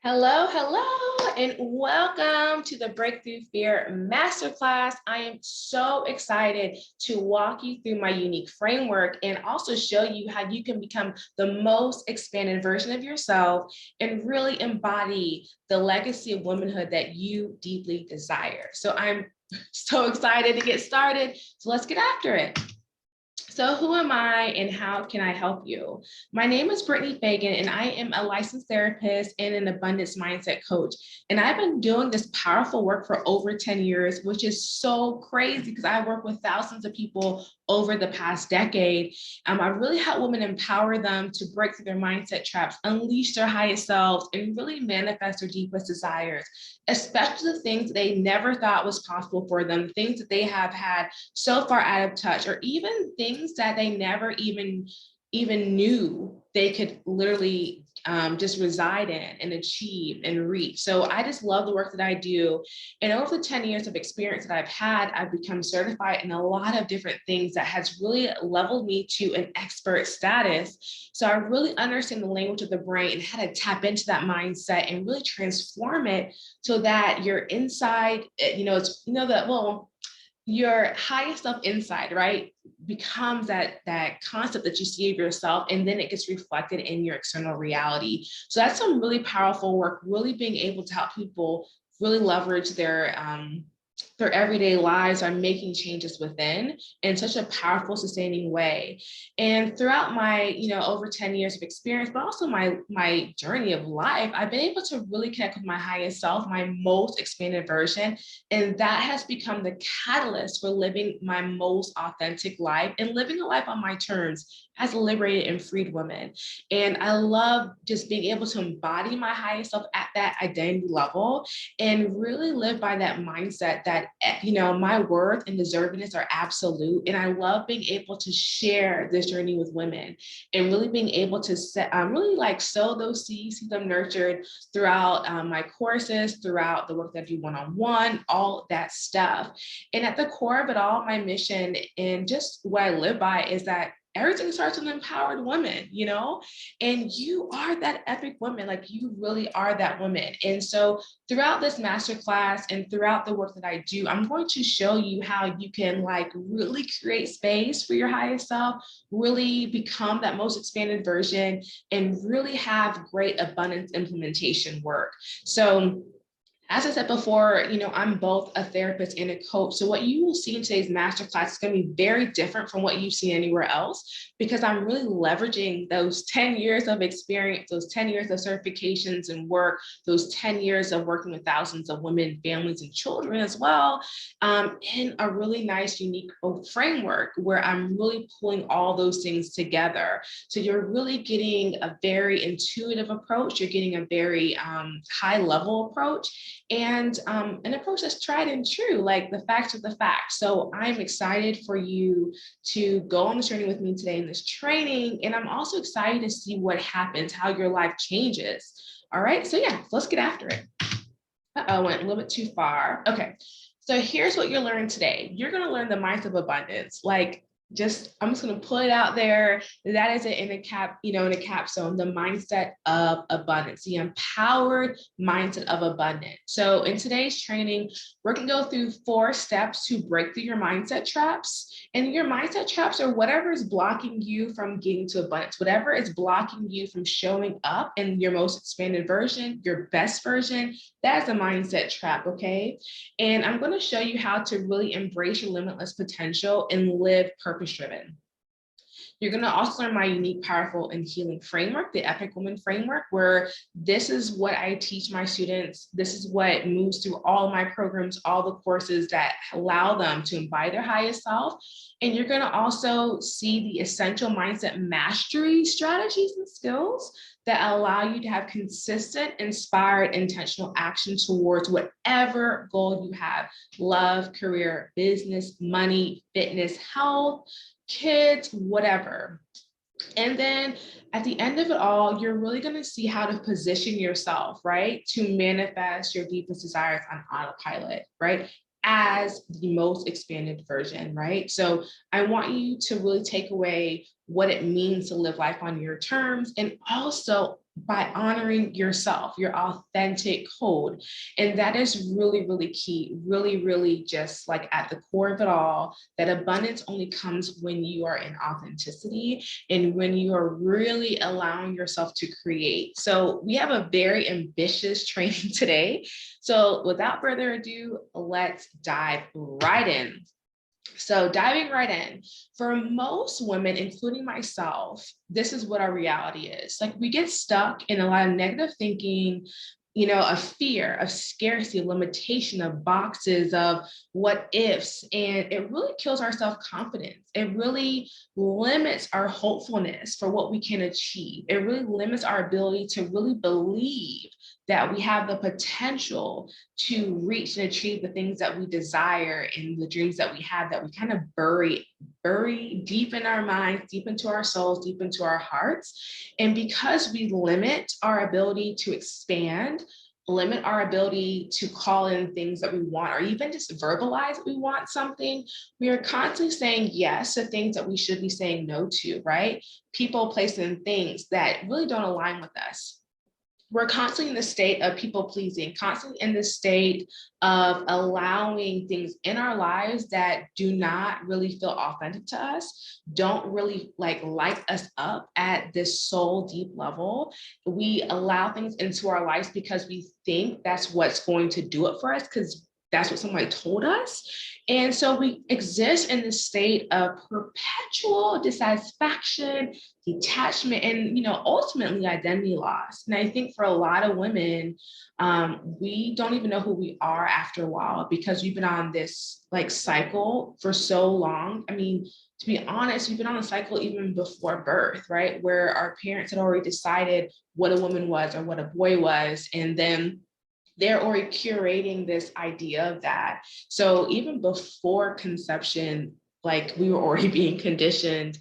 Hello, hello, and welcome to the Breakthrough Fear Masterclass. I am so excited to walk you through my unique framework and also show you how you can become the most expanded version of yourself and really embody the legacy of womanhood that you deeply desire. So I'm so excited to get started. So let's get after it. So who am I and how can I help you? My name is Brittany Fagan and I am a licensed therapist and an abundance mindset coach. And I've been doing this powerful work for over 10 years, which is so crazy because I work with thousands of people over the past decade. I really help women empower them to break through their mindset traps, unleash their highest selves, and really manifest their deepest desires, especially the things they never thought was possible for them, things that they have had so far out of touch, or even things that they never even knew they could literally just reside in and achieve and reach. So I just love the work that I do. And over the 10 years of experience that I've had, I've become certified in a lot of different things that has really leveled me to an expert status. So I really understand the language of the brain and how to tap into that mindset and really transform it so that your inside, your highest self inside, right, becomes that concept that you see of yourself, and then it gets reflected in your external reality. So that's some really powerful work, really being able to help people really leverage their everyday lives are making changes within in such a powerful, sustaining way. And throughout my, over 10 years of experience, but also my journey of life, I've been able to really connect with my highest self, my most expanded version. And that has become the catalyst for living my most authentic life and living a life on my terms as a liberated and freed woman. And I love just being able to embody my highest self at that identity level and really live by that mindset that, my worth and deservingness are absolute. And I love being able to share this journey with women and really being able to sow those seeds, see them nurtured throughout my courses, throughout the work that I do one-on-one, all that stuff. And at the core of it all, my mission and just what I live by is that everything starts with an empowered woman, and you are that epic woman. Like, you really are that woman. And so throughout this masterclass and throughout the work that I do, I'm going to show you how you can really create space for your highest self, really become that most expanded version, and really have great abundance implementation work. So as I said before, I'm both a therapist and a coach. So what you will see in today's masterclass is going to be very different from what you see anywhere else, because I'm really leveraging those 10 years of experience, those 10 years of certifications and work, those 10 years of working with thousands of women, families, and children as well, in a really nice, unique framework where I'm really pulling all those things together. So you're really getting a very intuitive approach. You're getting a very high level approach, and an approach that's tried and true, like the facts are the facts. So I'm excited for you to go on this journey with me today in this training. And I'm also excited to see what happens, how your life changes. All right, so yeah, let's get after it. I went a little bit too far. Okay, so here's what you're learning today. You're gonna learn the mindset of abundance. I'm just going to put it out there. That is it in a capstone, the mindset of abundance, the empowered mindset of abundance. So in today's training, we're going to go through 4 steps to break through your mindset traps. And your mindset traps are whatever is blocking you from getting to abundance, whatever is blocking you from showing up in your most expanded version, your best version. That's a mindset trap, okay? And I'm going to show you how to really embrace your limitless potential and live purpose-driven. You're going to also learn my unique, powerful, and healing framework, the Epic Woman framework, where this is what I teach my students. This is what moves through all my programs, all the courses that allow them to embody their highest self. And you're going to also see the essential mindset mastery strategies and skills that allow you to have consistent, inspired, intentional action towards whatever goal you have: love, career, business, money, fitness, health, kids, whatever. And then at the end of it all, you're really going to see how to position yourself, right, to manifest your deepest desires on autopilot, right, as the most expanded version, right? So I want you to really take away what it means to live life on your terms, and also by honoring yourself, your authentic code. And that is really, really key, really, really just like at the core of it all, that abundance only comes when you are in authenticity and when you are really allowing yourself to create. So we have a very ambitious training today. So without further ado, let's dive right in. So diving right in, for most women, including myself, this is what our reality is. Like we get stuck in a lot of negative thinking, of fear, of scarcity, of limitation, of boxes, of what ifs, and it really kills our self-confidence. It really limits our hopefulness for what we can achieve. It really limits our ability to really believe that we have the potential to reach and achieve the things that we desire and the dreams that we have, that we kind of bury deep in our minds, deep into our souls, deep into our hearts. And because we limit our ability to expand, limit our ability to call in things that we want, or even just verbalize that we want something, we are constantly saying yes to things that we should be saying no to, right? People, places, and things that really don't align with us. We're constantly in the state of people pleasing, constantly in the state of allowing things in our lives that do not really feel authentic to us, don't really light us up at this soul deep level. We allow things into our lives because we think that's what's going to do it for us, because that's what somebody told us. And so we exist in this state of perpetual dissatisfaction, detachment, and ultimately identity loss. And I think for a lot of women, we don't even know who we are after a while, because we've been on this cycle for so long. I mean, to be honest, we've been on a cycle even before birth, right? Where our parents had already decided what a woman was or what a boy was, and then they're already curating this idea of that. So even before conception, we were already being conditioned,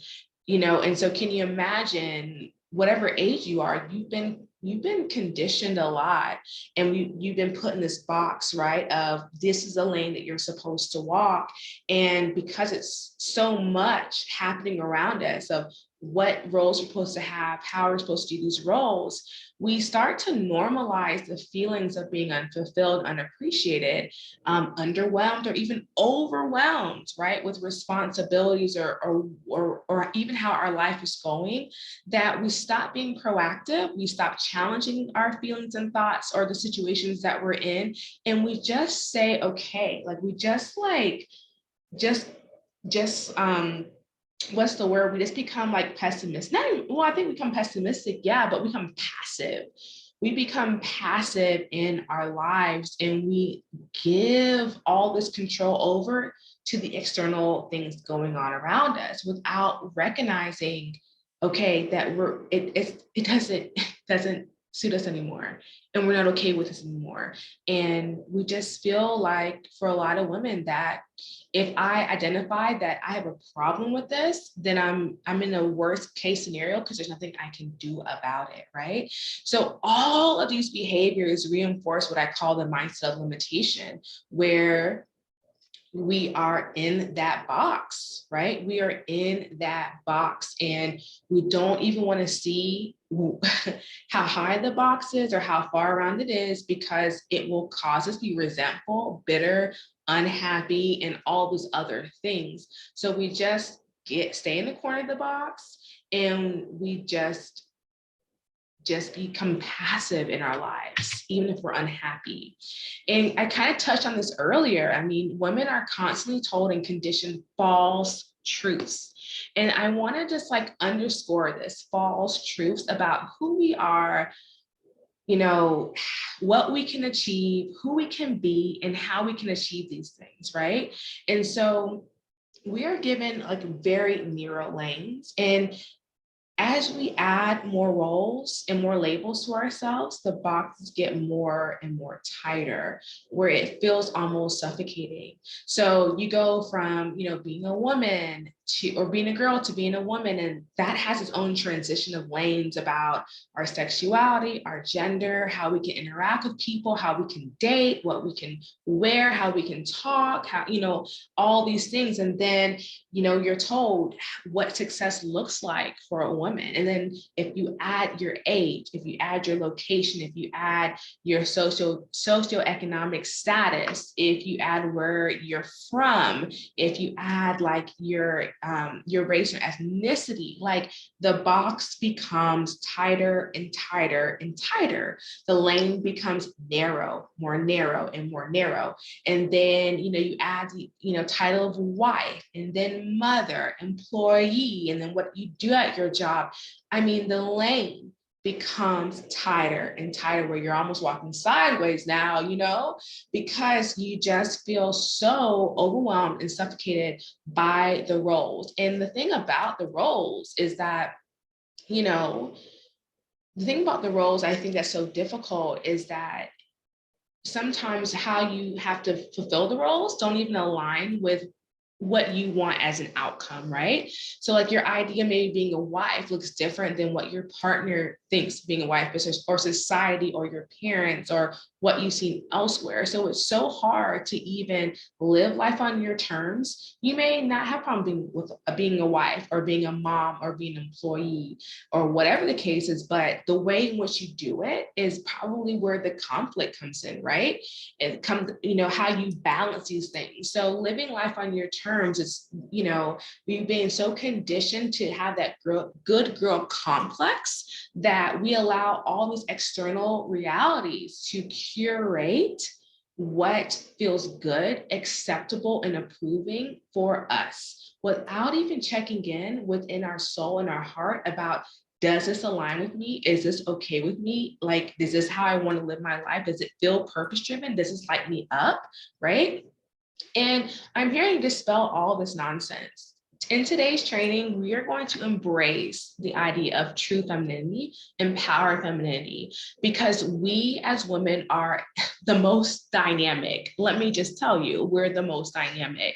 and so can you imagine, whatever age you are, you've been conditioned a lot, and you've been put in this box, right, of this is a lane that you're supposed to walk. And because it's so much happening around us of what roles we're supposed to have, how we're supposed to do these roles, we start to normalize the feelings of being unfulfilled, unappreciated, underwhelmed, or even overwhelmed, right, with responsibilities or even how our life is going, that we stop being proactive, we stop challenging our feelings and thoughts or the situations that we're in, and we just say, okay, we just what's the word? We just become pessimists. I think we become pessimistic, yeah, but we become passive. We become passive in our lives, and we give all this control over to the external things going on around us without recognizing, okay, that it doesn't suit us anymore, and we're not okay with this anymore. And we just feel like, for a lot of women, that if I identify that I have a problem with this, then I'm in a worst case scenario, because there's nothing I can do about it, right? So all of these behaviors reinforce what I call the mindset of limitation, where we are in that box, right? We are in that box, and we don't even want to see how high the box is or how far around it is, because it will cause us to be resentful, bitter, unhappy, and all those other things. So we just stay in the corner of the box, and we just become passive in our lives, even if we're unhappy. And I kind of touched on this earlier. I mean, women are constantly told and conditioned false truths. And I want to just underscore this: false truths about who we are, what we can achieve, who we can be, and how we can achieve these things, right? And so we are given very narrow lanes, and as we add more roles and more labels to ourselves, the boxes get more and more tighter, where it feels almost suffocating. So you go from, being a woman, to, or being a girl to being a woman. And that has its own transition of lanes about our sexuality, our gender, how we can interact with people, how we can date, what we can wear, how we can talk, how, you know, all these things. And then, you know, you're told what success looks like for a woman. And then if you add your age, if you add your location, if you add your socioeconomic status, if you add where you're from, if you add like your race or ethnicity, like the box becomes tighter and tighter and tighter. The lane becomes narrow, more narrow and more narrow. And then, you know, you add the, you know, title of wife, and then mother, employee, and then what you do at your job. I mean, the lane becomes tighter and tighter, where you're almost walking sideways now, you know, because you just feel so overwhelmed and suffocated by the roles. And the thing about the roles is that, you know, the thing about the roles I think that's so difficult is that sometimes how you have to fulfill the roles don't even align with what you want as an outcome, right? So like your idea maybe being a wife looks different than what your partner thinks being a wife is, or society, or your parents, or what you've seen elsewhere. So it's so hard to even live life on your terms. You may not have problem being a wife, or being a mom, or being an employee, or whatever the case is, but the way in which you do it is probably where the conflict comes in, right? It comes, you know, how you balance these things. So living life on your terms is, you know, we've been so conditioned to have that good girl complex that we allow all these external realities to curate what feels good, acceptable, and approving for us, without even checking in within our soul and our heart about, does this align with me? Is this okay with me? Like, is this how I want to live my life? Does it feel purpose-driven? Does this light me up, right? And I'm here to dispel all this nonsense. In today's training, we are going to embrace the idea of true femininity, empowered femininity, because we as women are the most dynamic. Let me just tell you, we're the most dynamic.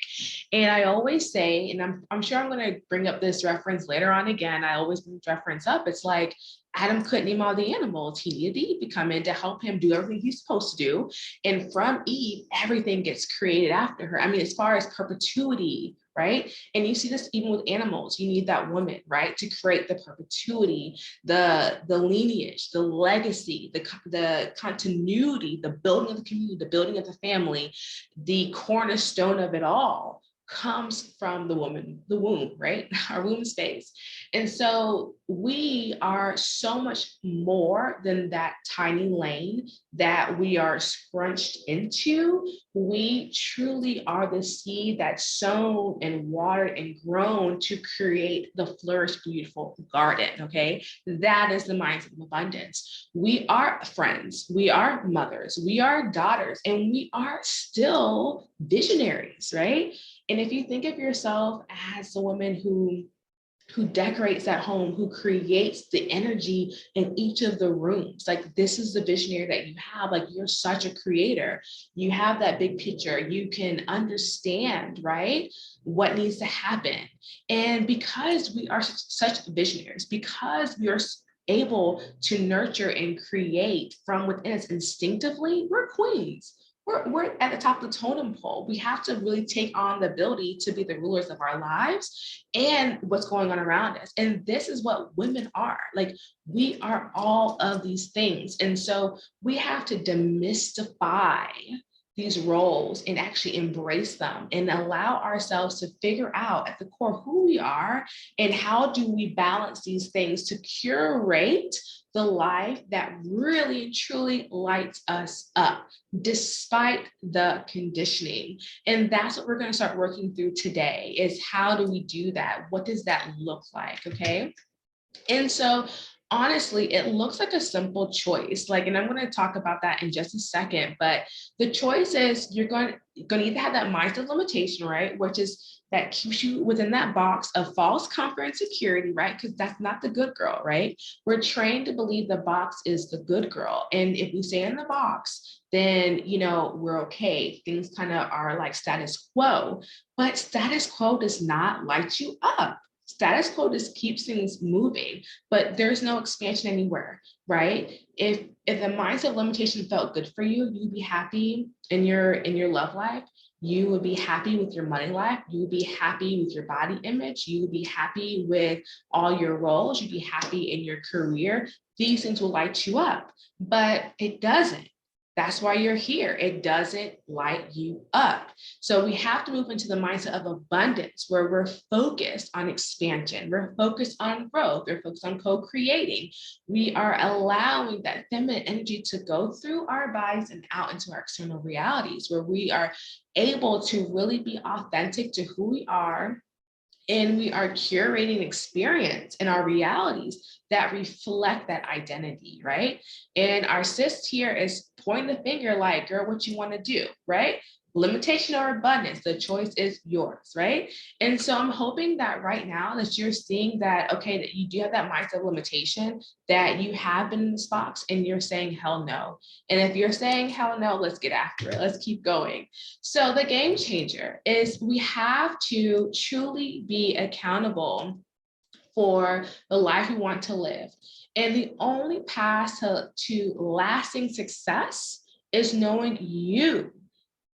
And I always say, and I'm sure I'm going to bring up this reference later on again, I always bring this reference up. It's like, Adam couldn't name all the animals. He needed Eve to come in to help him do everything he's supposed to do. And from Eve, everything gets created after her. I mean, as far as perpetuity, right? And you see this even with animals. You need that woman, right, to create the perpetuity, the lineage, the legacy, the continuity, the building of the community, the building of the family. The cornerstone of it all comes from the woman, the womb, right? Our womb space. And so we are so much more than that tiny lane that we are scrunched into. We truly are the seed that's sown and watered and grown to create the flourished, beautiful garden, okay? That is the mindset of abundance. We are friends, we are mothers, we are daughters, and we are still visionaries, right? And if you think of yourself as a woman who decorates that home, who creates the energy in each of the rooms, like this is the visionary that you have, like you're such a creator. You have that big picture. You can understand, right, what needs to happen. And because we are such visionaries, because we are able to nurture and create from within us instinctively, we're queens. We're at the top of the totem pole. We have to really take on the ability to be the rulers of our lives and what's going on around us. And this is what women are. Like, we are all of these things. And so we have to demystify these roles and actually embrace them and allow ourselves to figure out at the core who we are and how do we balance these things to curate the life that really and truly lights us up despite the conditioning. And that's what we're going to start working through today, is how do we do that? What does that look like? Okay. And so honestly, it looks like a simple choice. Like, and I'm going to talk about that in just a second, but the choice is you're going to either have that mindset of limitation, right? Which is that keeps you within that box of false comfort and security, right? Because that's not the good girl, right? We're trained to believe the box is the good girl. And if we stay in the box, then, you know, we're okay. Things kind of are like status quo, but status quo does not light you up. Status quo just keeps things moving, but there's no expansion anywhere, right? If the mindset of limitation felt good for you, you'd be happy in your love life. You would be happy with your money life. You would be happy with your body image. You would be happy with all your roles. You'd be happy in your career. These things will light you up, but it doesn't. That's why you're here. It doesn't light you up. So we have to move into the mindset of abundance where we're focused on expansion. We're focused on growth. We're focused on co-creating. We are allowing that feminine energy to go through our bodies and out into our external realities where we are able to really be authentic to who we are. And we are curating experience in our realities that reflect that identity, right? And our sis here is pointing the finger like, girl, what you want to do, right? Limitation or abundance, the choice is yours, right? And so I'm hoping that right now that you're seeing that, okay, that you do have that mindset of limitation, that you have been in this box and you're saying, hell no. And if you're saying, hell no, let's get after it. Let's keep going. So the game changer is we have to truly be accountable for the life we want to live. And the only path to lasting success is knowing you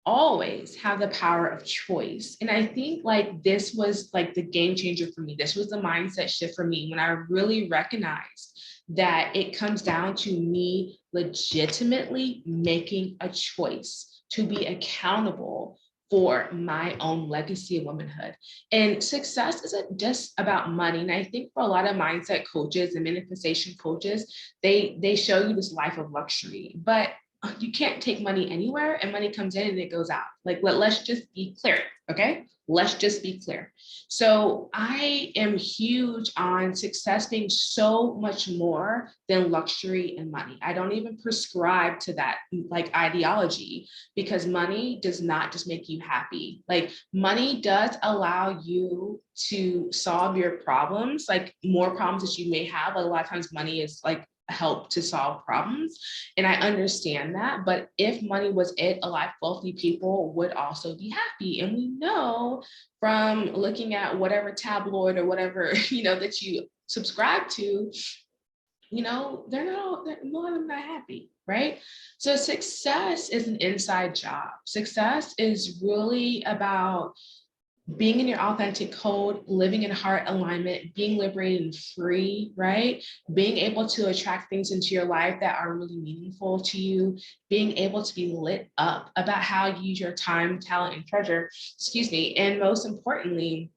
always have the power of choice. And I think like this was like the game changer for me. This was the mindset shift for me when I really recognized that it comes down to me legitimately making a choice to be accountable for my own legacy of womanhood. And success isn't just about money. And I think for a lot of mindset coaches and manifestation coaches, they show you this life of luxury, but you can't take money anywhere and money comes in and it goes out. Like, let's just be clear, okay? Let's just be clear. So I am huge on success being so much more than luxury and money. I don't even prescribe to that like ideology because money does not just make you happy. Like money does allow you to solve your problems, like more problems that you may have. Like a lot of times money is like help to solve problems. And I understand that. But if money was it, a lot of wealthy people would also be happy. And we know from looking at whatever tabloid or whatever, you know, that you subscribe to, you know, they're not happy, right? So success is an inside job. Success is really about being in your authentic code, living in heart alignment, being liberated and free, right? Being able to attract things into your life that are really meaningful to you, being able to be lit up about how you use your time, talent, and treasure, excuse me. And most importantly,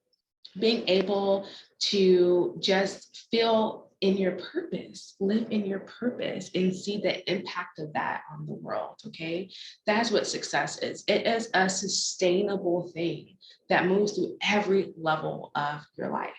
being able to just feel in your purpose, live in your purpose and see the impact of that on the world, okay? That's what success is. It is a sustainable thing that moves through every level of your life.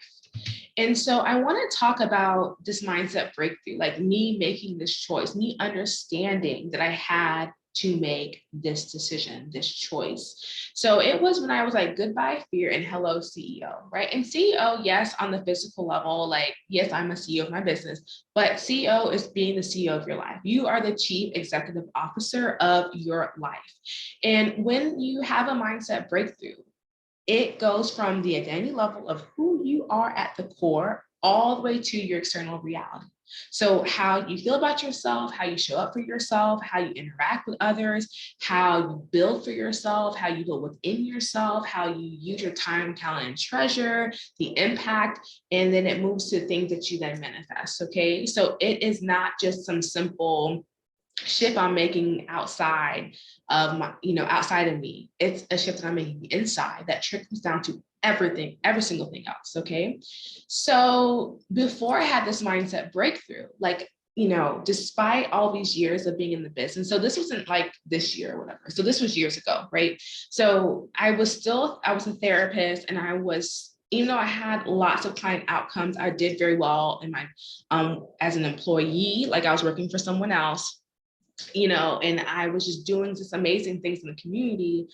And so I want to talk about this mindset breakthrough, like me making this choice, me understanding that I had to make this decision, this choice. So it was when I was like, goodbye fear and hello CEO, right? And CEO, yes, on the physical level, like, yes, I'm a CEO of my business, but CEO is being the CEO of your life. You are the chief executive officer of your life. And when you have a mindset breakthrough, it goes from the identity level of who you are at the core all the way to your external reality. So how you feel about yourself, how you show up for yourself, how you interact with others, how you build for yourself, how you build within yourself, how you use your time, talent, and treasure, the impact, and then it moves to things that you then manifest, okay? So it is not just some simple shift I'm making outside of my, you know, outside of me. It's a shift that I'm making inside that trickles down to everything, every single thing else. Okay. So before I had this mindset breakthrough, like, you know, despite all these years of being in the business, so this wasn't like this year or whatever. So this was years ago, right? So I was a therapist and I was even though I had lots of client outcomes, I did very well in my, as an employee, like I was working for someone else, you know, and I was just doing just amazing things in the community.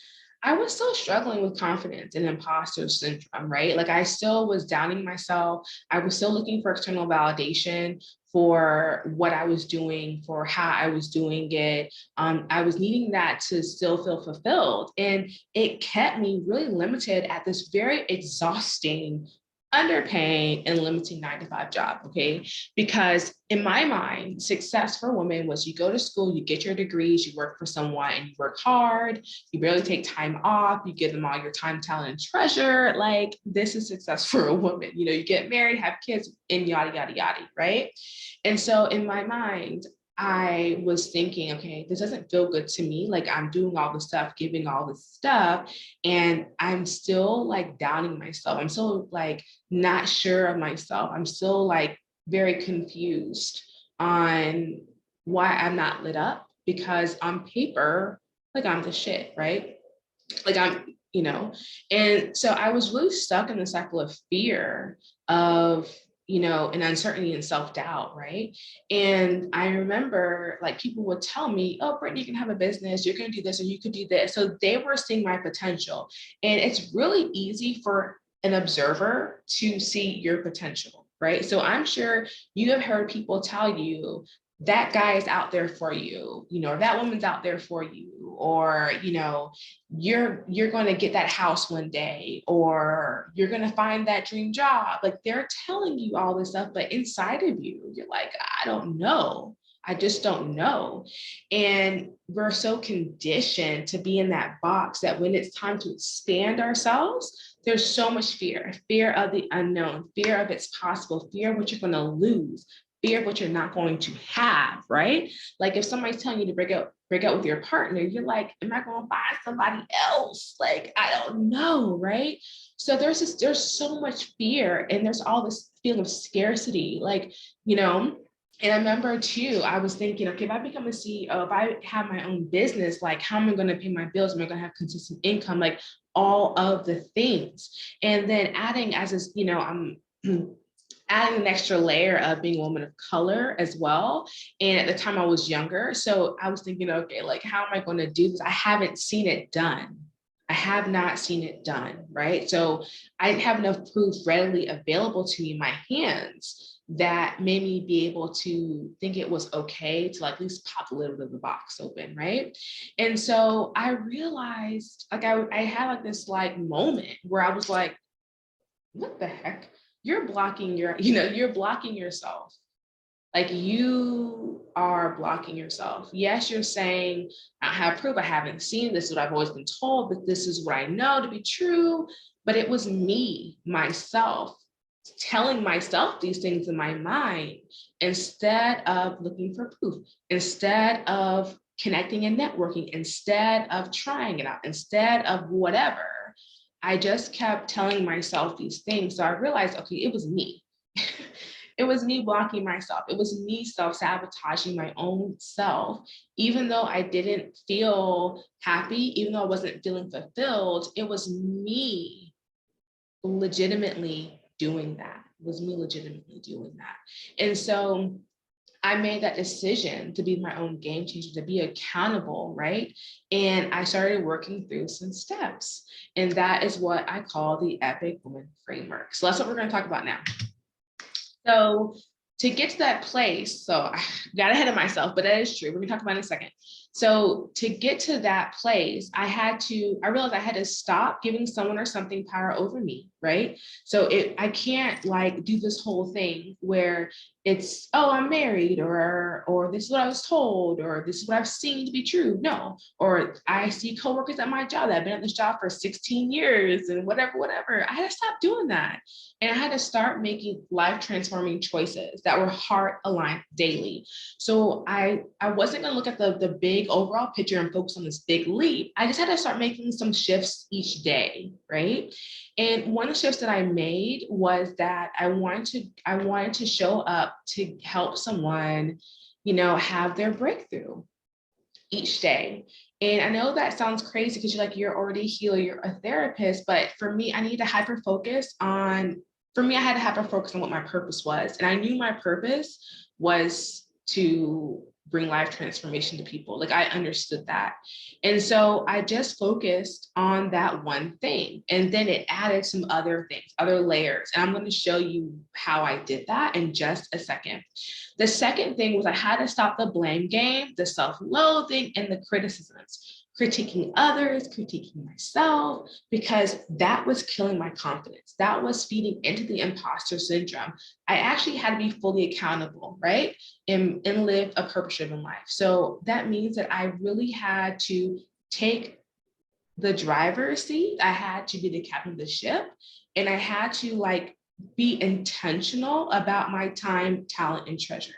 I was still struggling with confidence and imposter syndrome, right? Like I still was doubting myself. I was still looking for external validation for what I was doing, for how I was doing it. I was needing that to still feel fulfilled. And it kept me really limited at this very exhausting, underpaying and limiting 9-to-5 job, okay? Because in my mind, success for women was you go to school, you get your degrees, you work for someone and you work hard, you barely take time off, you give them all your time, talent, and treasure. Like this is success for a woman. You know, you get married, have kids, and yada, yada, yada, right? And so in my mind, I was thinking, okay, this doesn't feel good to me. Like I'm doing all this stuff, giving all this stuff, and I'm still like doubting myself. I'm still like not sure of myself. I'm still like very confused on why I'm not lit up, because on paper, like I'm the shit, right? Like I'm, you know, and so I was really stuck in the cycle of fear of, you know, and uncertainty and self-doubt, right? And I remember like people would tell me, oh, Brittany, you can have a business, you're going to do this, or you could do this. So they were seeing my potential. And it's really easy for an observer to see your potential, right? So I'm sure you have heard people tell you, that guy is out there for you, you know, or that woman's out there for you, or, you know, you're going to get that house one day, or you're going to find that dream job. Like they're telling you all this stuff, but inside of you, you're like, I don't know. I just don't know. And we're so conditioned to be in that box that when it's time to expand ourselves, there's so much fear of the unknown, fear of it's possible, fear of what you're going to lose, fear of what you're not going to have, right? Like if somebody's telling you to break up with your partner, you're like, am I going to find somebody else? Like, I don't know, right? So there's so much fear, and there's all this feeling of scarcity, like, you know. And I remember too, I was thinking, okay, if I become a CEO, if I have my own business, like how am I going to pay my bills? Am I going to have consistent income? Like all of the things. And then adding as this, you know, I'm adding an extra layer of being a woman of color as well. And at the time I was younger. So I was thinking, okay, like, how am I going to do this? I haven't seen it done. I have not seen it done, right? So I didn't have enough proof readily available to me in my hands that made me be able to think it was okay to like at least pop a little bit of the box open, right? And so I realized, like, I had like this like moment where I was like, what the heck? You're blocking you're blocking yourself. Like you are blocking yourself. Yes, you're saying, I have proof, I haven't seen this, is what I've always been told, but this is what I know to be true. But it was me, myself, telling myself these things in my mind instead of looking for proof, instead of connecting and networking, instead of trying it out, instead of whatever. I just kept telling myself these things. So I realized, okay, it was me. It was me blocking myself. It was me self-sabotaging my own self. Even though I didn't feel happy, even though I wasn't feeling fulfilled, it was me legitimately doing that. It was me legitimately doing that. And so I made that decision to be my own game changer, to be accountable, right? And I started working through some steps. And that is what I call the Epic Woman Framework. So that's what we're going to talk about now. So to get to that place, so I got ahead of myself, but that is true. We're going to talk about it in a second. So to get to that place, I realized I had to stop giving someone or something power over me, right? So I can't like do this whole thing where it's, oh, I'm married, or this is what I was told, or this is what I've seen to be true. No, or I see coworkers at my job that have been at this job for 16 years and whatever. I had to stop doing that. And I had to start making life transforming choices that were heart aligned daily. So I wasn't gonna look at the big overall picture and focus on this big leap. I just had to start making some shifts each day, right? And one of the shifts that I made was that I wanted to show up to help someone, you know, have their breakthrough. each day. And I know that sounds crazy because you're like, you're already a healer, you're a therapist, but for me, I need to hyper focus on, for me, I had to hyper focus on what my purpose was. And I knew my purpose was to bring life transformation to people. Like I understood that. And so I just focused on that one thing. And then it added some other things, other layers. And I'm going to show you how I did that in just a second. The second thing was I had to stop the blame game, the self-loathing, and the criticisms. Critiquing others, critiquing myself, because that was killing my confidence. That was feeding into the imposter syndrome. I actually had to be fully accountable, right? And live a purpose-driven life. So that means that I really had to take the driver's seat. I had to be the captain of the ship. And I had to like be intentional about my time, talent, and treasure.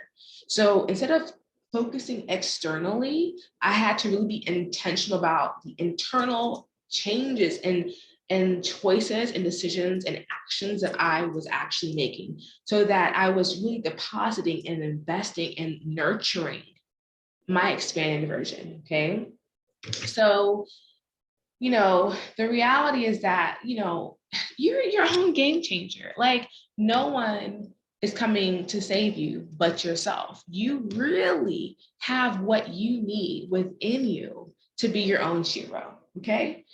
So instead of focusing externally, I had to really be intentional about the internal changes and choices and decisions and actions that I was actually making, so that I was really depositing and investing and nurturing my expanded version. Okay. So, you know, the reality is that, you know, you're your own game changer. Like no one is coming to save you but yourself. You really have what you need within you to be your own hero. Okay.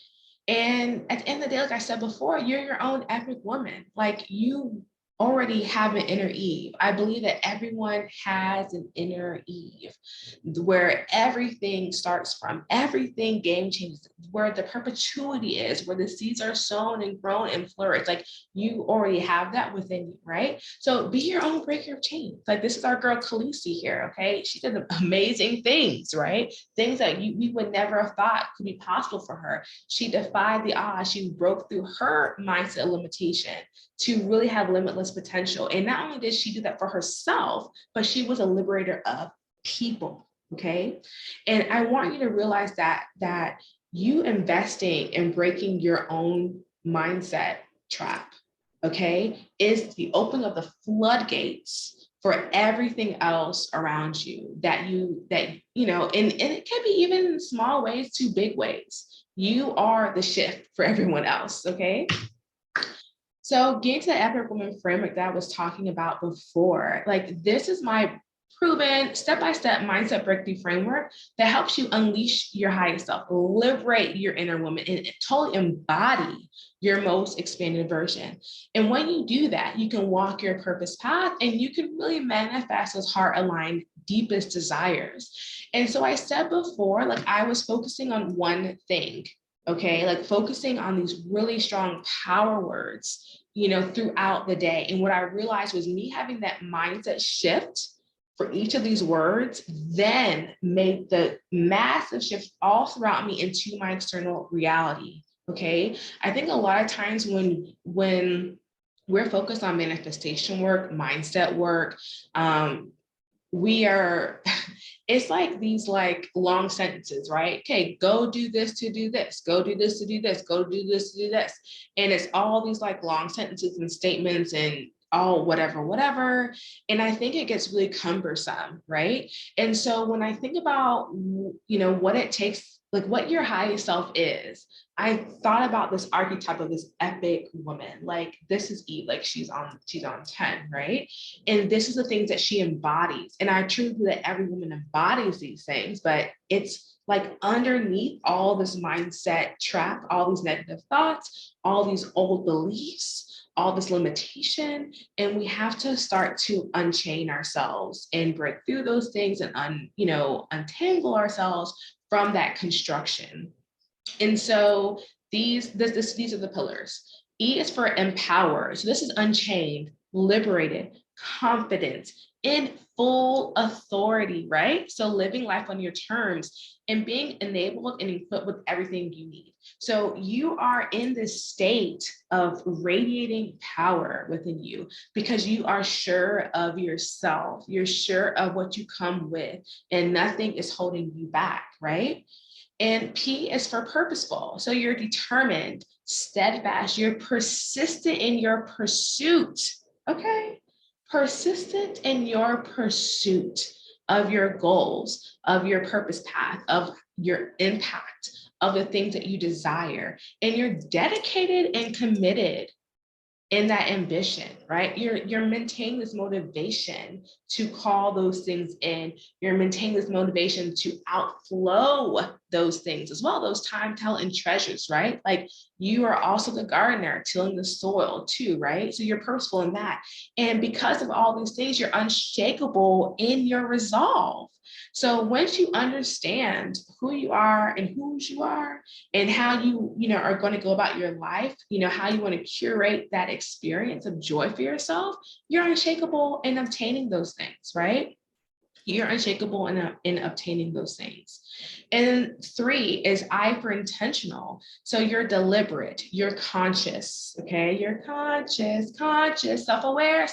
And at the end of the day, like I said before, you're your own epic woman. Like you already have an inner Eve. I believe that everyone has an inner Eve where everything starts from, everything game changes, where the perpetuity is, where the seeds are sown and grown and flourish. Like you already have that within you, right? So be your own breaker of chains. Like this is our girl Khaleesi here, okay? She did amazing things, right? Things that we would never have thought could be possible for her. She defied the odds. She broke through her mindset limitation to really have limitless potential. And not only did she do that for herself, but she was a liberator of people. Okay. And I want you to realize that you investing in breaking your own mindset trap, okay, is the opening of the floodgates for everything else around you that you know, and it can be even in small ways to big ways. You are the shift for everyone else. Okay. So getting to the epic woman framework that I was talking about before, like this is my proven step-by-step mindset breakthrough framework that helps you unleash your highest self, liberate your inner woman, and totally embody your most expanded version. And when you do that, you can walk your purpose path and you can really manifest those heart-aligned deepest desires. And so I said before, like I was focusing on one thing, okay, like focusing on these really strong power words, you know, throughout the day. And what I realized was me having that mindset shift for each of these words then made the massive shift all throughout me into my external reality. Okay. I think a lot of times when we're focused on manifestation work, mindset work, we are, it's like these like long sentences, right? Okay, go do this to do this, go do this to do this, go do this to do this. And it's all these like long sentences and statements and all whatever. And I think it gets really cumbersome, right? And so when I think about, you know, what it takes, like what your highest self is, I thought about this archetype of this epic woman. Like this is Eve, like she's on 10, right? And this is the things that she embodies. And I truly believe that every woman embodies these things, but it's like underneath all this mindset trap, all these negative thoughts, all these old beliefs, all this limitation. And we have to start to unchain ourselves and break through those things and untangle ourselves from that construction. And so these are the pillars. E is for empower. So this is unchained, liberated, confident, in full authority, right? So living life on your terms and being enabled and equipped with everything you need. So you are in this state of radiating power within you because you are sure of yourself. You're sure of what you come with and nothing is holding you back, right? And P is for purposeful. So you're determined, steadfast, you're persistent in your pursuit. Okay. Persistent in your pursuit of your goals, of your purpose path, of your impact, of the things that you desire, and you're dedicated and committed in that ambition, right? You're maintaining this motivation to call those things in. You're maintaining this motivation to outflow those things as well, those time, talent, and treasures, right? Like you are also the gardener tilling the soil too, right? So you're purposeful in that. And because of all these things, you're unshakable in your resolve. So once you understand who you are and whose you are, and how you are going to go about your life, how you want to curate that experience of joy for yourself, you're unshakable in obtaining those things, right? You're unshakable in obtaining those things. And 3 is I for intentional. So you're deliberate, you're conscious, okay? You're conscious, self-aware,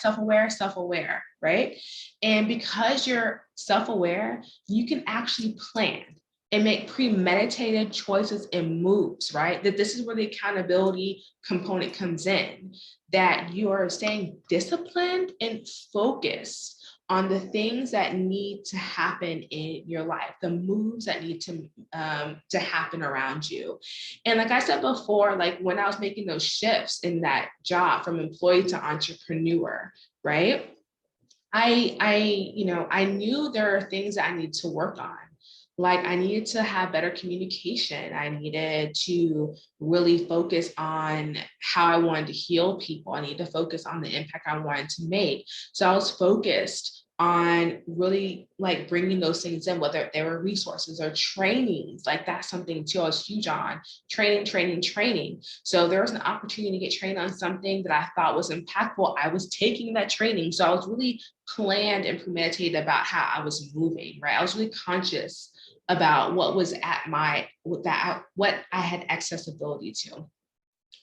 right? And because you're self-aware, you can actually plan and make premeditated choices and moves, right? That this is where the accountability component comes in, that you are staying disciplined and focused on the things that need to happen in your life, the moves that need to happen around you. And like I said before, like when I was making those shifts in that job from employee to entrepreneur, right? I knew there are things that I need to work on. Like I needed to have better communication. I needed to really focus on how I wanted to heal people. I needed to focus on the impact I wanted to make. So I was focused on really like bringing those things in, whether they were resources or trainings. Like that's something too I was huge on, training. So there was an opportunity to get trained on something that I thought was impactful. I was taking that training. So I was really planned and premeditated about how I was moving, right? I was really conscious about what was what I had accessibility to.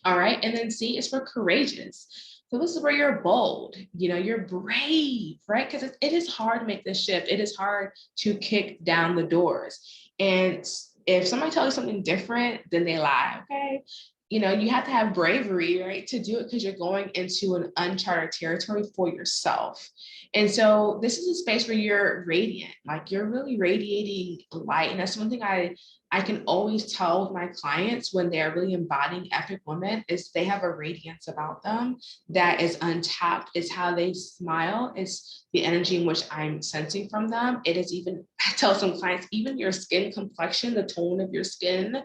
All right. And then C is for courageous. So this is where you're bold, you're brave, right? Because it is hard to make this shift. It is hard to kick down the doors. And if somebody tells you something different, then they lie, okay? You have to have bravery, right, to do it because you're going into an uncharted territory for yourself. And so this is a space where you're radiant, like you're really radiating light. And that's one thing I can always tell with my clients when they're really embodying epic women is they have a radiance about them that is untapped. It's how they smile. It's the energy in which I'm sensing from them. It is even, I tell some clients, even your skin complexion, the tone of your skin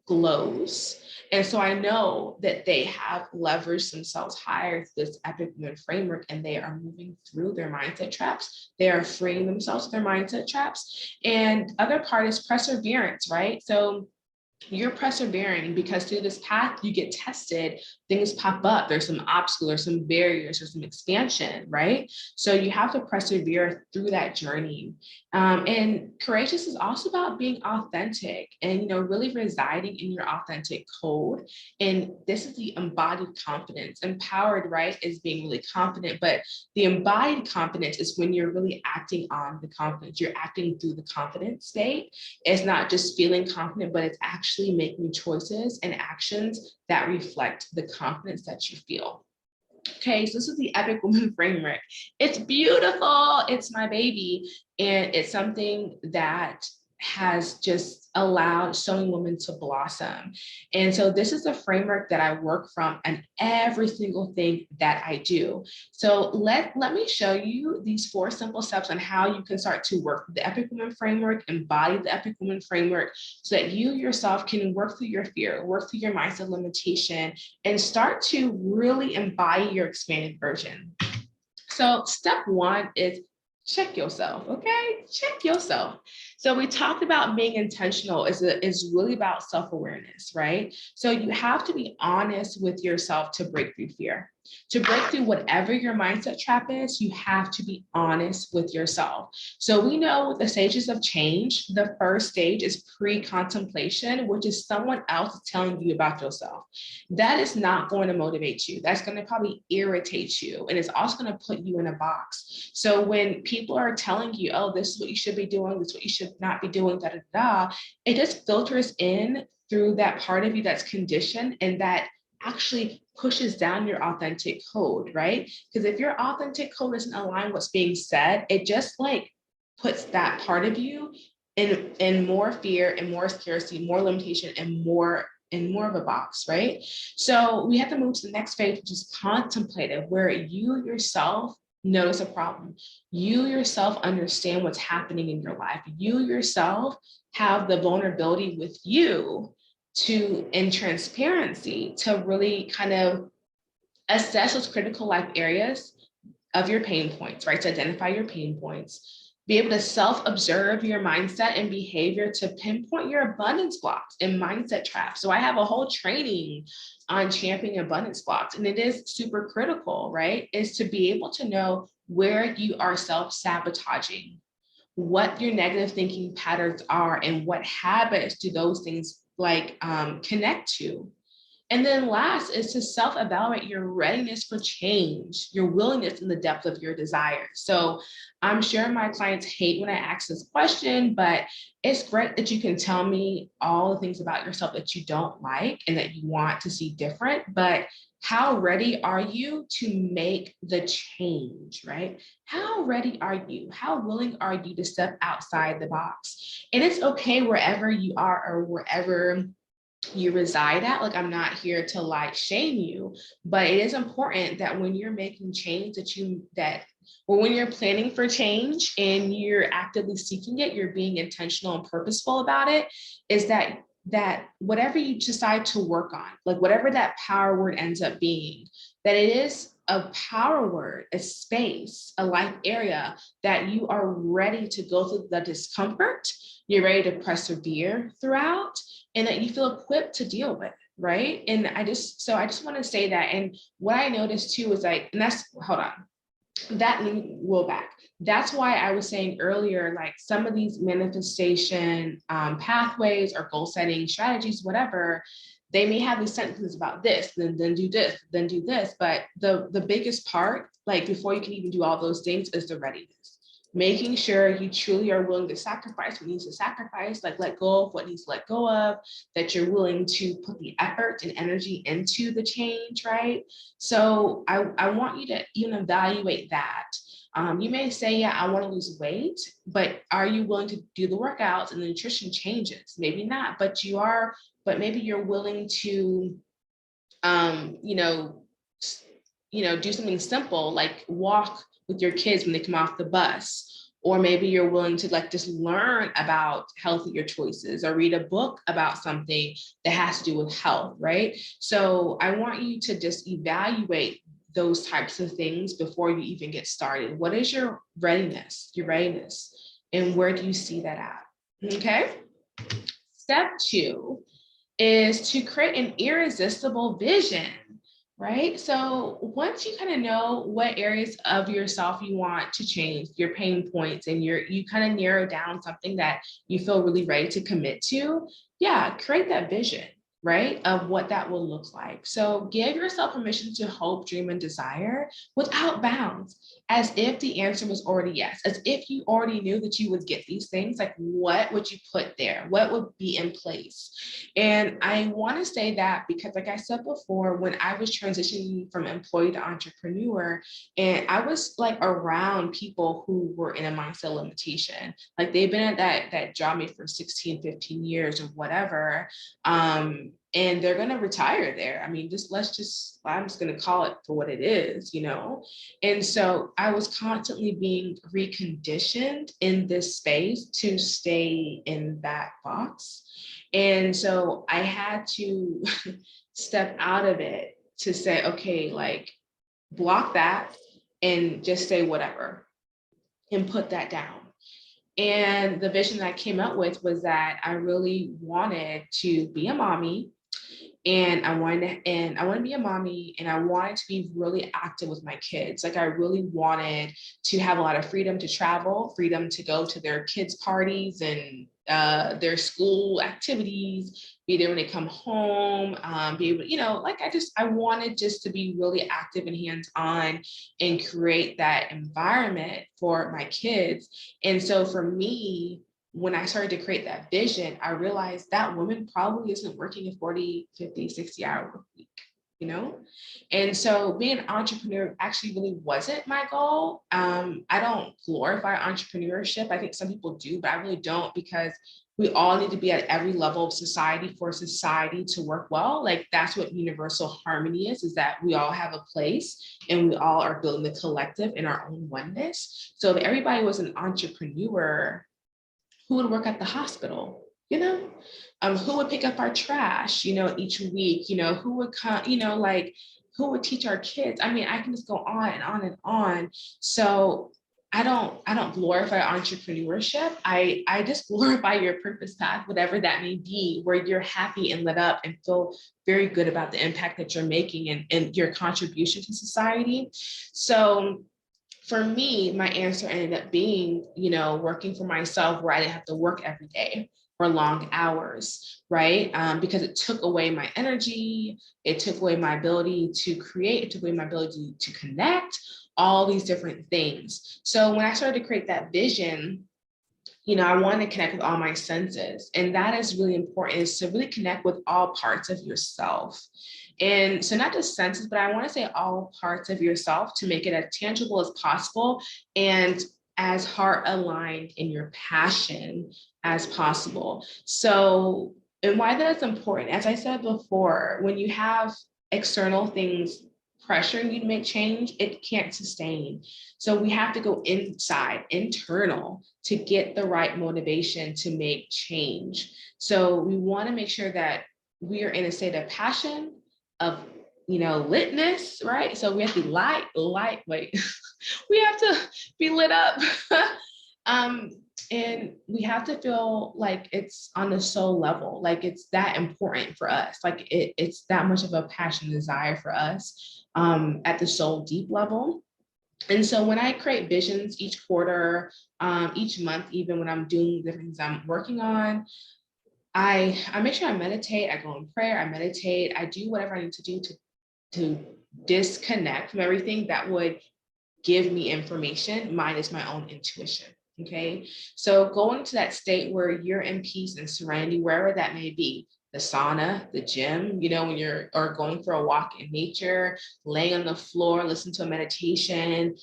glows. And so I know that they have leveraged themselves higher through this epic woman framework, and they are moving through their mindset traps. They are freeing themselves of their mindset traps. And other part is perseverance, right? So you're persevering because through this path you get tested, things pop up, there's some obstacles, there's some barriers, there's some expansion, right? So you have to persevere through that journey. And courageous is also about being authentic and really residing in your authentic code. And this is the embodied confidence. Empowered, right, is being really confident, but the embodied confidence is when you're really acting on the confidence. You're acting through the confident state. It's not just feeling confident, but it's actually making choices and actions that reflect the confidence that you feel. Okay, so this is the Epic Woman Framework. It's beautiful. It's my baby. And it's something that has just allowed so many women to blossom. And so this is the framework that I work from and every single thing that I do. So let me show you these 4 simple steps on how you can start to work the Epic Woman Framework, embody the Epic Woman Framework, so that you yourself can work through your fear, work through your mindset limitation, and start to really embody your expanded version. So step 1 is check yourself, okay? Check yourself. So we talked about being intentional is really about self-awareness, right? So you have to be honest with yourself to break through fear. To break through whatever your mindset trap is, you have to be honest with yourself. So we know with the stages of change, the first stage is pre-contemplation, which is someone else telling you about yourself. That is not going to motivate you. That's going to probably irritate you. And it's also going to put you in a box. So when people are telling you, oh, this is what you should be doing, this is what you should not be doing, da, da, da, it just filters in through that part of you that's conditioned and that actually pushes down your authentic code, right? Because if your authentic code doesn't align with what's being said, it just like puts that part of you in more fear and more scarcity, more limitation, and more of a box, right? So we have to move to the next phase, which is contemplative, where you yourself notice a problem. You yourself understand what's happening in your life. You yourself have the vulnerability with you to, in transparency, to really kind of assess those critical life areas of your pain points, right? To identify your pain points, be able to self-observe your mindset and behavior to pinpoint your abundance blocks and mindset traps. So I have a whole training on championing abundance blocks, and it is super critical, right? Is to be able to know where you are self-sabotaging, what your negative thinking patterns are, and what habits do those things like connect to. And then last is to self-evaluate your readiness for change, your willingness and the depth of your desire. So I'm sure my clients hate when I ask this question, but it's great that you can tell me all the things about yourself that you don't like and that you want to see different, but how ready are you to make the change, right? How ready are you? How willing are you to step outside the box? And it's okay wherever you are or wherever you reside at. Like, I'm not here to like shame you, but it is important that when you're making change or when you're planning for change and you're actively seeking it, you're being intentional and purposeful about it, is that whatever you decide to work on, like whatever that power word ends up being, that it is a power word, a space, a life area that you are ready to go through the discomfort, you're ready to persevere throughout, and that you feel equipped to deal with, right? And I just want to say that. And what I noticed too is like, and that's, hold on, that will back. That's why I was saying earlier, like some of these manifestation pathways or goal setting strategies, whatever, they may have these sentences about this, then do this, then do this. But the biggest part, like before you can even do all those things, is the readiness. Making sure you truly are willing to sacrifice what needs to sacrifice, like let go of what needs to let go of, that you're willing to put the effort and energy into the change, right? So I want you to even evaluate that. You may say, yeah, I want to lose weight, but are you willing to do the workouts and the nutrition changes? Maybe not, but maybe you're willing to, do something simple, like walk with your kids when they come off the bus, or maybe you're willing to like just learn about healthier choices or read a book about something that has to do with health, right? So I want you to just evaluate those types of things before you even get started. What is your readiness, and where do you see that at? Okay. Step 2 is to create an irresistible vision. Right? So once you kind of know what areas of yourself you want to change, your pain points, and you kind of narrow down something that you feel really ready to commit to, yeah, create that vision, right, of what that will look like. So give yourself permission to hope, dream, and desire without bounds, as if the answer was already yes, as if you already knew that you would get these things. Like, what would you put there? What would be in place? And I want to say that because, like I said before, when I was transitioning from employee to entrepreneur, and I was like around people who were in a mindset of limitation, like they've been at that job maybe for 16, 15 years or whatever. And they're going to retire there. I mean, I'm just going to call it for what it is, And so I was constantly being reconditioned in this space to stay in that box. And so I had to step out of it to say, okay, like block that and just say whatever and put that down. And the vision that I came up with was that I really wanted to be a mommy, and I want to be a mommy, and I wanted to be really active with my kids. Like, I really wanted to have a lot of freedom to travel, freedom to go to their kids' parties and their school activities, be there when they come home, be able to, I wanted just to be really active and hands-on and create that environment for my kids. And so for me, when I started to create that vision, I realized that woman probably isn't working a 40, 50, 60-hour work week. you know? And so being an entrepreneur actually really wasn't my goal. I don't glorify entrepreneurship. I think some people do, but I really don't, because we all need to be at every level of society for society to work well. Like that's what universal harmony is that we all have a place and we all are building the collective in our own oneness. So if everybody was an entrepreneur, who would work at the hospital? You know, who would pick up our trash, you know, each week, you know, who would come, you know, like who would teach our kids? I mean, I can just go on and on and on. So I don't glorify entrepreneurship. I just glorify your purpose path, whatever that may be, where you're happy and lit up and feel very good about the impact that you're making and your contribution to society. So for me, my answer ended up being, you know, working for myself where I didn't have to work every day for long hours, right? Because it took away my energy, it took away my ability to create, it took away my ability to connect, all these different things. So when I started to create that vision, you know, I wanted to connect with all my senses. And that is really important, is to really connect with all parts of yourself. And so not just senses, but I want to say all parts of yourself to make it as tangible as possible and as heart aligned in your passion as possible. So, and why that's important, as I said before, when you have external things pressuring you to make change, it can't sustain. So we have to go inside, internal, to get the right motivation to make change. So we want to make sure that we are in a state of passion, of, you know, litness, right? So we have to be wait, we have to be lit up. And we have to feel like it's on the soul level, like it's that important for us, like it's that much of a passion and desire for us at the soul deep level. And so when I create visions each quarter, each month, even when I'm doing the things I'm working on, I make sure I meditate, I go in prayer, I meditate, I do whatever I need to do to disconnect from everything that would give me information minus my own intuition. Okay, so going to that state where you're in peace and serenity, wherever that may be, the sauna, the gym, you know, when you're or going for a walk in nature, laying on the floor, listen to a meditation,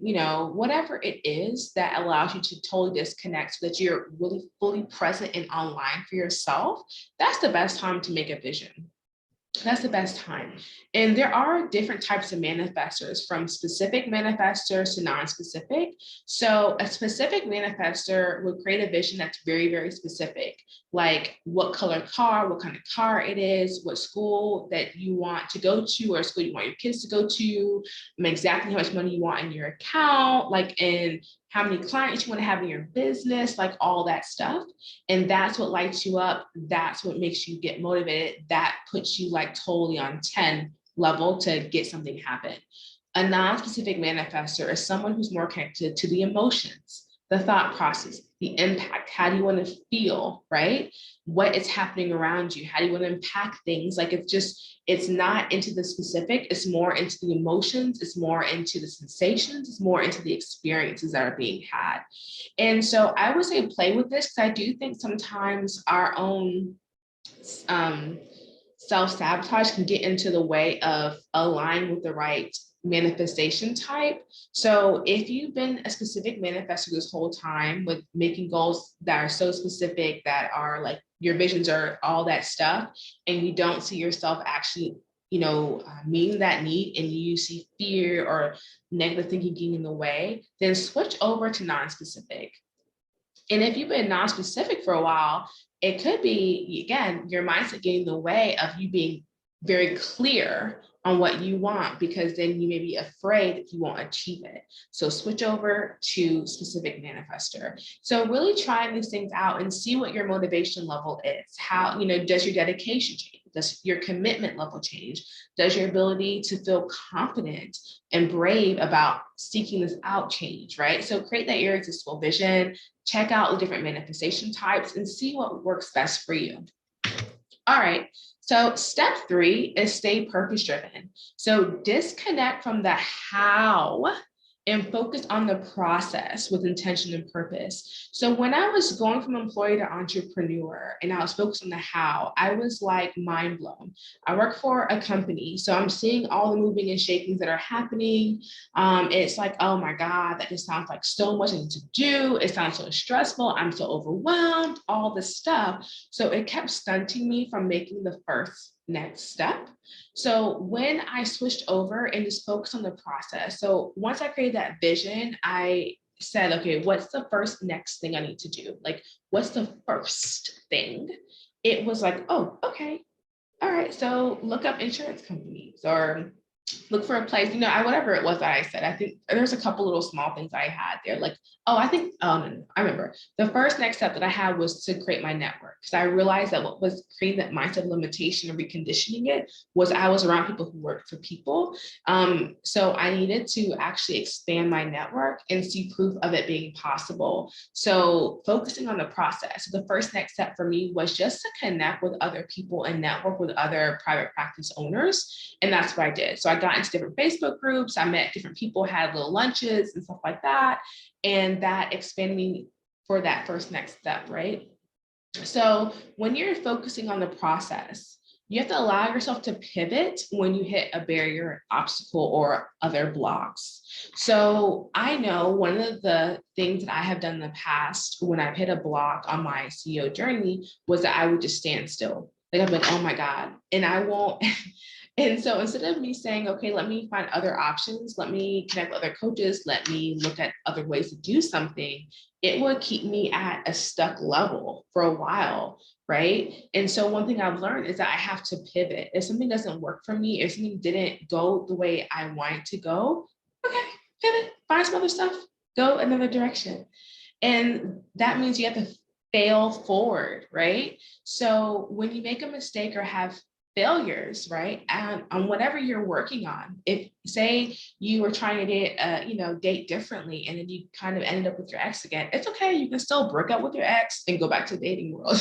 you know, whatever it is that allows you to totally disconnect so that you're really fully present and online for yourself, that's the best time to make a vision. That's the best time. And there are different types of manifestors, from specific manifestors to non-specific. So a specific manifestor would create a vision that's very, very specific, like what color car, what kind of car it is, what school that you want to go to, or school you want your kids to go to, exactly how much money you want in your account, like, and how many clients you want to have in your business, like all that stuff. And that's what lights you up. That's what makes you get motivated. That puts you like totally on 10 level to get something happen. A non-specific manifestor is someone who's more connected to the emotions, the thought process, the impact. How do you want to feel, right? What is happening around you? How do you want to impact things? Like it's not into the specific, it's more into the emotions, it's more into the sensations, it's more into the experiences that are being had. And so I would say play with this, because I do think sometimes our own self-sabotage can get into the way of aligning with the right manifestation type. So if you've been a specific manifestor this whole time with making goals that are so specific, that are like your visions are all that stuff, and you don't see yourself actually, you know, meeting that need, and you see fear or negative thinking getting in the way, then switch over to non-specific. And if you've been non-specific for a while, it could be, again, your mindset getting in the way of you being very clear on what you want, because then you may be afraid that you won't achieve it. So switch over to specific manifestor. So really trying these things out and see what your motivation level is. How, you know, does your dedication change? Does your commitment level change? Does your ability to feel confident and brave about seeking this out change, right? So create that irresistible vision, check out the different manifestation types, and see what works best for you. All right, so step 3 is stay purpose driven. So disconnect from the how and focus on the process with intention and purpose. So when I was going from employee to entrepreneur and I was focused on the how, I was like mind blown. I work for a company, so I'm seeing all the moving and shakings that are happening. It's like, oh my God, that just sounds like so much to do. It sounds so stressful. I'm so overwhelmed, all this stuff. So it kept stunting me from making the first next step. So when I switched over and just focused on the process, so once I created that vision, I said, okay, what's the first next thing I need to do? Like, what's the first thing? It was like, oh, okay, all right, so look up insurance companies or look for a place, whatever it was that I said. I think there's a couple little small things I had there. Like, oh, I think, no, I remember the first next step that I had was to create my network. Because I realized that what was creating that mindset of limitation and reconditioning it was I was around people who worked for people. So I needed to actually expand my network and see proof of it being possible. So focusing on the process. So the first next step for me was just to connect with other people and network with other private practice owners. And that's what I did. So I got into different Facebook groups. I met different people, had little lunches and stuff like that. And that expanded me for that first next step, right? So when you're focusing on the process, you have to allow yourself to pivot when you hit a barrier, obstacle, or other blocks. So I know one of the things that I have done in the past when I've hit a block on my CEO journey was that I would just stand still. Like I'm like, oh my God, and I won't. And so instead of me saying, okay, let me find other options, let me connect with other coaches, let me look at other ways to do something, it would keep me at a stuck level for a while, right? And so one thing I've learned is that I have to pivot. If something doesn't work for me, if something didn't go the way I want it to go, okay, pivot, find some other stuff, go another direction. And that means you have to fail forward, right? So when you make a mistake or have failures, right, and on whatever you're working on, if say you were trying to date differently and then you kind of ended up with your ex again, it's okay, you can still break up with your ex and go back to the dating world.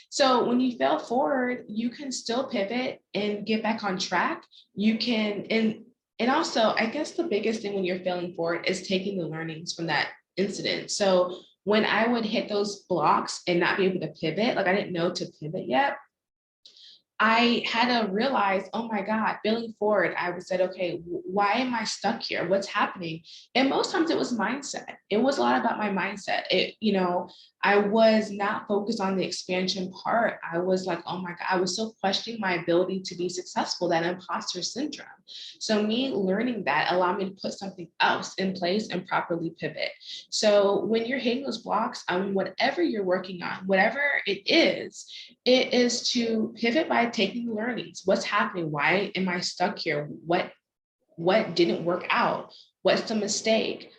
So when you fail forward, you can still pivot and get back on track. You can, and also I guess the biggest thing when you're failing forward is taking the learnings from that incident. So when I would hit those blocks and not be able to pivot, like I didn't know to pivot yet, I had to realize, oh my God, failing forward, I said, okay, why am I stuck here? What's happening? And most times it was mindset. It was a lot about my mindset. I was not focused on the expansion part. I was like, oh my God, I was still questioning my ability to be successful, that imposter syndrome. So me learning that allowed me to put something else in place and properly pivot. So when you're hitting those blocks on whatever you're working on, whatever it is to pivot by taking the learnings. What's happening? Why am I stuck here? What didn't work out? What's the mistake?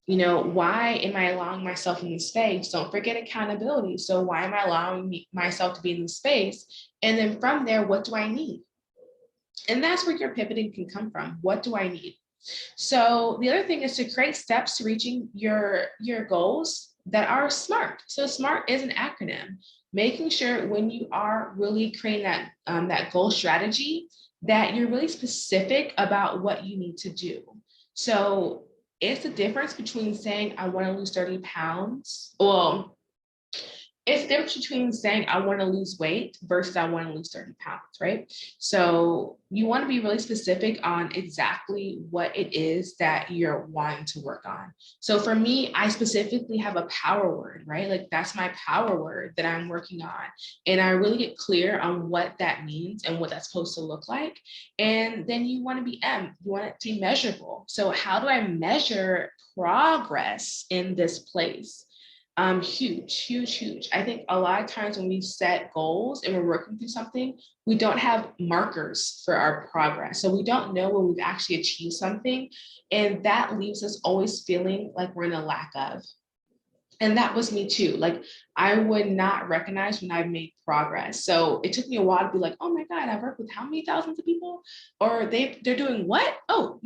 Why am I allowing myself in this space? Don't forget accountability. So why am I allowing myself to be in this space? And then from there, what do I need? And that's where your pivoting can come from. What do I need? So the other thing is to create steps to reaching your goals that are SMART. So SMART is an acronym, making sure when you are really creating that goal strategy, that you're really specific about what you need to do. So it's the difference between saying, I want to lose 30 pounds. Well, it's the difference between saying I want to lose weight versus I want to lose 30 pounds, right? So you want to be really specific on exactly what it is that you're wanting to work on. So for me, I specifically have a power word, right? Like that's my power word that I'm working on. And I really get clear on what that means and what that's supposed to look like. And then you want to be you want it to be measurable. So how do I measure progress in this place? Huge. I think a lot of times when we set goals and we're working through something, we don't have markers for our progress. So we don't know when we've actually achieved something. And that leaves us always feeling like we're in a lack of. And that was me too. Like I would not recognize when I've made progress. So it took me a while to be like, oh my God, I've worked with how many thousands of people? Or they're doing what? Oh,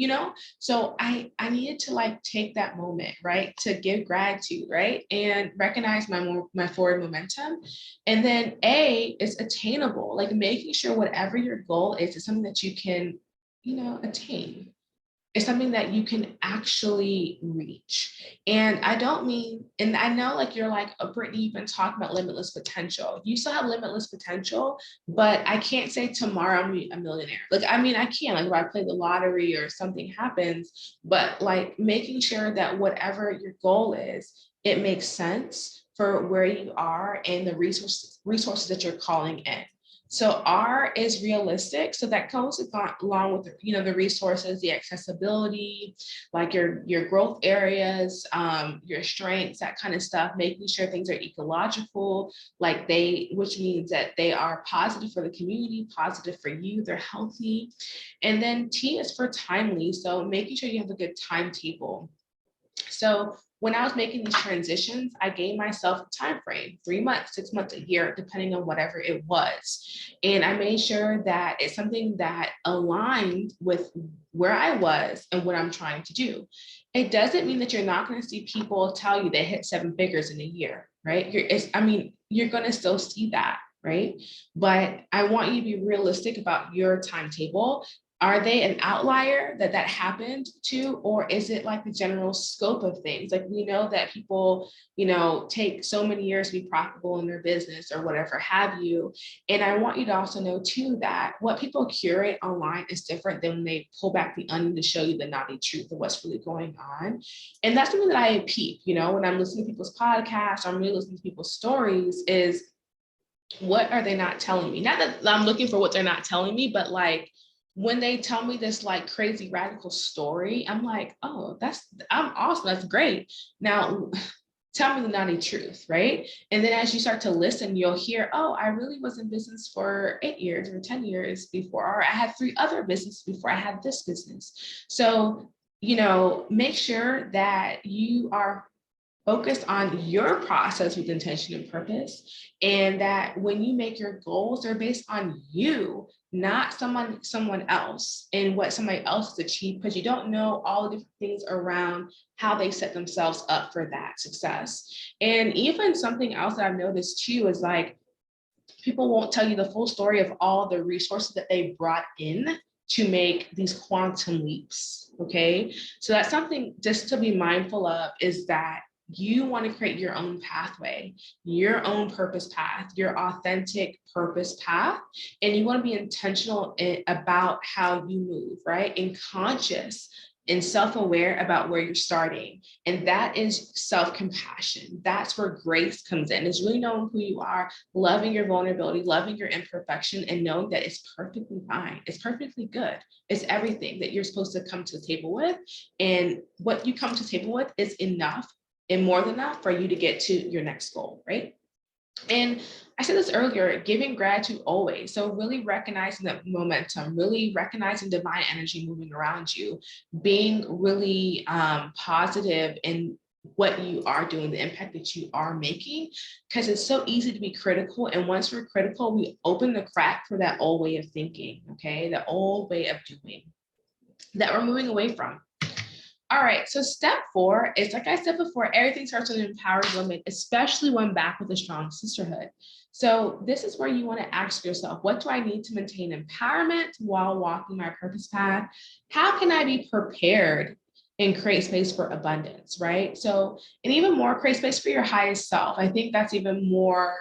so I needed to like take that moment, right? To give gratitude, right? And recognize my forward momentum. And then it's attainable, like making sure whatever your goal is something that you can, attain. is something that you can actually reach. And I don't mean, and I know like you're like, oh, Brittany, you've been talking about limitless potential. You still have limitless potential, but I can't say tomorrow I'm a millionaire. Like, I mean, I can, like if I play the lottery or something happens, but like making sure that whatever your goal is, it makes sense for where you are and the resources that you're calling in. So R is realistic. So that goes along with the resources, the accessibility, like your growth areas, your strengths, that kind of stuff, making sure things are ecological, which means that they are positive for the community, positive for you, they're healthy. And then T is for timely. So making sure you have a good timetable. So when I was making these transitions, I gave myself a time frame, 3 months, 6 months, a year, depending on whatever it was. And I made sure that it's something that aligned with where I was and what I'm trying to do. It doesn't mean that you're not going to see people tell you they hit 7 figures in a year, right? You're going to still see that, right? But I want you to be realistic about your timetable. Are they an outlier that happened to, or is it like the general scope of things? Like we know that people, take so many years to be profitable in their business or whatever have you. And I want you to also know too, that what people curate online is different than when they pull back the onion to show you the naughty truth of what's really going on. And that's something that I peep, when I'm listening to people's podcasts, I'm really listening to people's stories is, what are they not telling me? Not that I'm looking for what they're not telling me, but like, when they tell me this like crazy radical story, I'm like, oh, I'm awesome. That's great. Now, tell me the naughty truth, right? And then as you start to listen, you'll hear, oh, I really was in business for 8 years or 10 years before, or I had 3 other businesses before I had this business. So, make sure that you are focused on your process with intention and purpose. And that when you make your goals, they're based on you, not someone else and what somebody else has achieved, because you don't know all the different things around how they set themselves up for that success. And even something else that I've noticed too is like, people won't tell you the full story of all the resources that they brought in to make these quantum leaps. Okay. So that's something just to be mindful of, is that you want to create your own pathway, your own purpose path, your authentic purpose path. And you want to be intentional about how you move, right? And conscious and self-aware about where you're starting. And that is self-compassion. That's where grace comes in. It's really knowing who you are, loving your vulnerability, loving your imperfection, and knowing that it's perfectly fine. It's perfectly good. It's everything that you're supposed to come to the table with. And what you come to the table with is enough and more than enough for you to get to your next goal, right? And I said this earlier, giving gratitude always. So really recognizing that momentum, really recognizing divine energy moving around you, being really positive in what you are doing, the impact that you are making, because it's so easy to be critical. And once we're critical, we open the crack for that old way of thinking, okay? The old way of doing that we're moving away from. All right, so step 4 is, like I said before, everything starts with an empowered woman, especially when backed with a strong sisterhood. So this is where you want to ask yourself, what do I need to maintain empowerment while walking my purpose path? How can I be prepared and create space for abundance, right? So, and even more, create space for your highest self. I think that's even more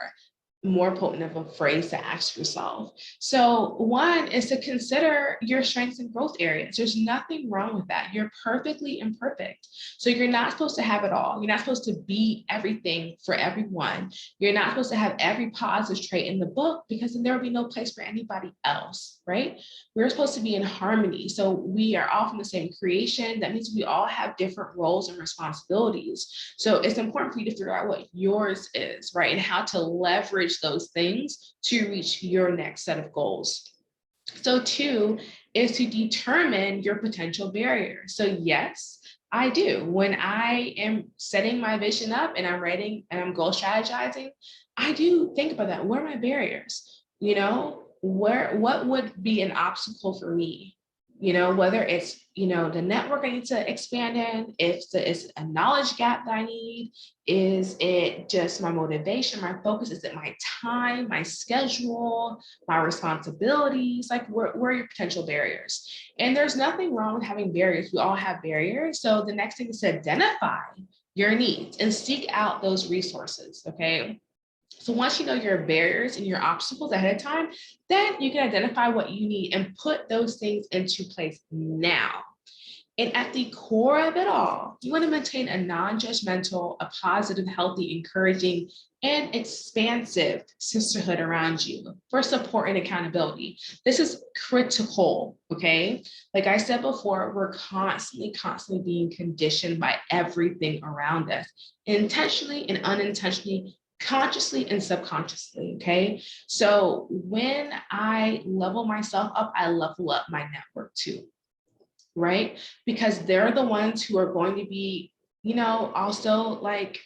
potent of a phrase to ask yourself. So one is to consider your strengths and growth areas. There's nothing wrong with that. You're perfectly imperfect. So you're not supposed to have it all. You're not supposed to be everything for everyone. You're not supposed to have every positive trait in the book, because then there will be no place for anybody else, right? We're supposed to be in harmony. So we are all from the same creation. That means we all have different roles and responsibilities. So it's important for you to figure out what yours is, right? And how to leverage those things to reach your next set of goals. So 2 is to determine your potential barriers. So yes, I do. When I am setting my vision up and I'm writing and I'm goal strategizing, I do think about that. What are my barriers? What would be an obstacle for me? whether it's, the network I need to expand in, if it's a knowledge gap that I need, is it just my motivation, my focus, is it my time, my schedule, my responsibilities, like where are your potential barriers? And there's nothing wrong with having barriers. We all have barriers. So the next thing is to identify your needs and seek out those resources, okay? So once you know your barriers and your obstacles ahead of time, then you can identify what you need and put those things into place now. And at the core of it all, you want to maintain a non-judgmental, a positive, healthy, encouraging, and expansive sisterhood around you for support and accountability. This is critical, okay? Like I said before, we're constantly being conditioned by everything around us, intentionally and unintentionally, consciously and subconsciously, okay? So when I level myself up, I level up my network too, right? Because they're the ones who are going to be, also like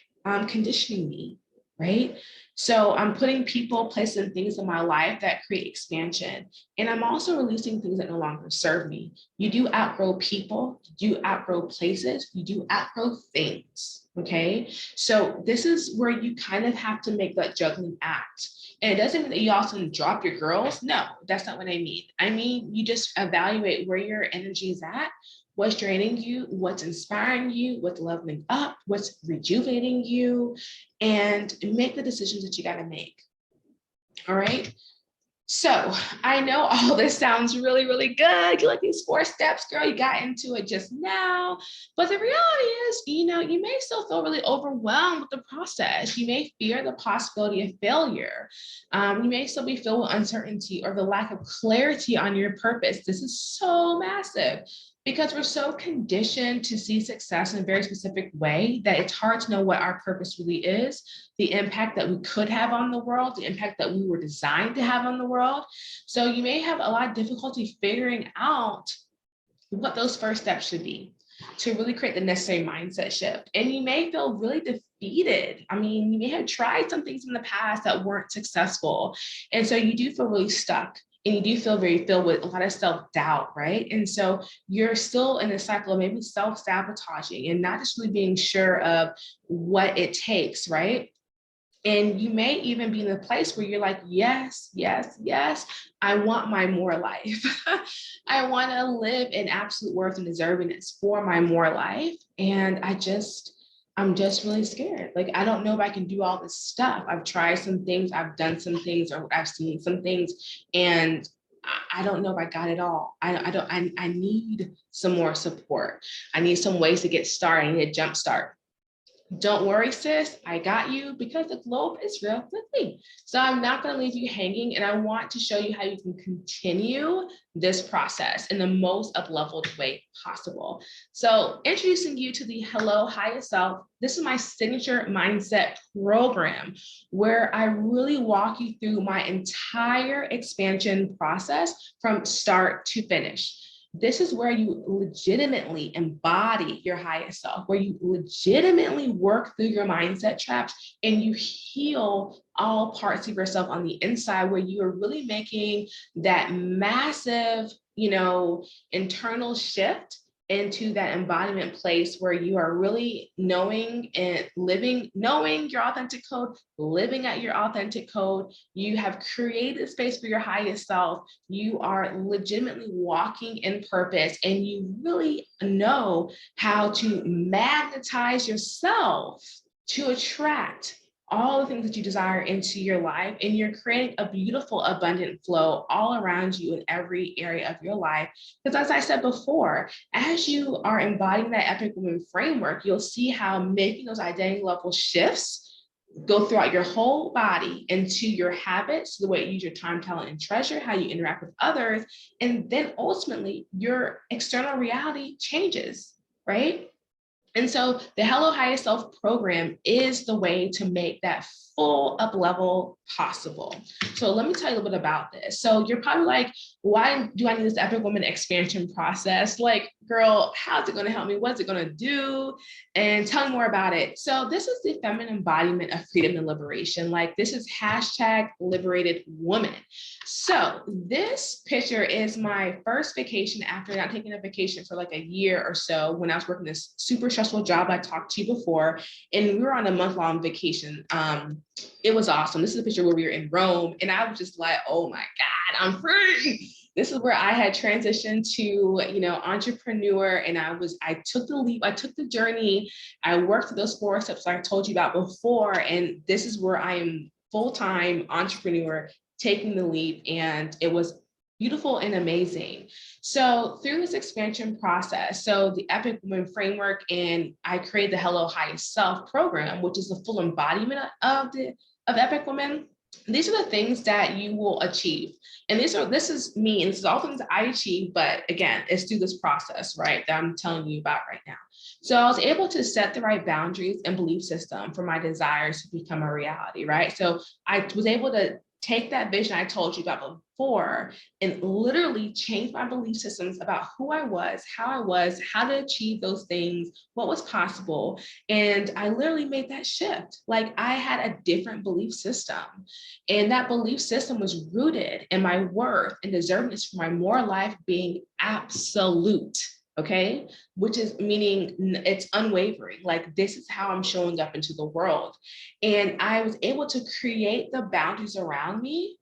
conditioning me, right? So I'm putting people, places, and things in my life that create expansion. And I'm also releasing things that no longer serve me. You do outgrow people, you do outgrow places, you do outgrow things, okay? So this is where you kind of have to make that juggling act. And it doesn't mean that you also drop your girls. No, that's not what I mean. I mean, you just evaluate where your energy is at, what's draining you, what's inspiring you, what's leveling up, what's rejuvenating you, and make the decisions that you got to make. All right. So I know all this sounds really, really good. You like these 4 steps, girl, you got into it just now. But the reality is, you may still feel really overwhelmed with the process. You may fear the possibility of failure. You may still be filled with uncertainty or the lack of clarity on your purpose. This is so massive, because we're so conditioned to see success in a very specific way that it's hard to know what our purpose really is, the impact that we could have on the world, the impact that we were designed to have on the world. So you may have a lot of difficulty figuring out what those first steps should be to really create the necessary mindset shift. And you may feel really defeated. I mean, you may have tried some things in the past that weren't successful. And so you do feel really stuck. And you do feel very filled with a lot of self-doubt, right? And so you're still in a cycle of maybe self-sabotaging and not just really being sure of what it takes, right? And you may even be in a place where you're like, yes, yes, yes, I want my more life. I want to live in absolute worth and deservingness for my more life. And I'm just really scared. Like, I don't know if I can do all this stuff. I've tried some things, I've done some things, or I've seen some things, and I don't know if I got it all. I need some more support. I need some ways to get started. I need a jump start. Don't worry, sis, I got you, because the globe is real quickly. So I'm not going to leave you hanging, and I want to show you how you can continue this process in the most up-leveled way possible. So introducing you to the Hello Higher Self. This is my signature mindset program where I really walk you through my entire expansion process from start to finish. This is where you legitimately embody your highest self, where you legitimately work through your mindset traps and you heal all parts of yourself on the inside, where you are really making that massive, internal shift into that embodiment place where you are really knowing your authentic code, living at your authentic code. You have created space for your highest self. You are legitimately walking in purpose, and you really know how to magnetize yourself to attract all the things that you desire into your life, and you're creating a beautiful, abundant flow all around you in every area of your life. Because as I said before, as you are embodying that epic woman framework, you'll see how making those identity level shifts go throughout your whole body into your habits, the way you use your time, talent, and treasure, how you interact with others, and then ultimately your external reality changes, right? And so the Hello Highest Self program is the way to make that full up level possible. So let me tell you a little bit about this. So you're probably like, why do I need this Epic Woman expansion process? Like, girl, how's it going to help me? What's it going to do? And tell me more about it. So this is the feminine embodiment of freedom and liberation. Like, this is hashtag liberated woman. So this picture is my first vacation after not taking a vacation for like a year or so, when I was working this super stressful job I talked to you before, and we were on a month-long vacation. It was awesome. This is a picture where we were in Rome, and I was just like, oh my God, I'm free. This is where I had transitioned to, you know, entrepreneur, and I took the leap, I took the journey, I worked those 4 steps like I told you about before, and this is where I am full-time entrepreneur taking the leap, and it was beautiful and amazing. So through this expansion process, so the Epic Woman framework, and I created the Hello Highest Self program, which is the full embodiment of Epic Woman. These are the things that you will achieve. And this is me, and this is all things I achieve, but again, it's through this process, right, that I'm telling you about right now. So I was able to set the right boundaries and belief system for my desires to become a reality, right? So I was able to take that vision I told you about before and literally change my belief systems about who I was, how to achieve those things, what was possible. And I literally made that shift. Like, I had a different belief system, and that belief system was rooted in my worth and deservedness for my moral life being absolute. Okay, which is meaning it's unwavering. Like, this is how I'm showing up into the world. And I was able to create the boundaries around me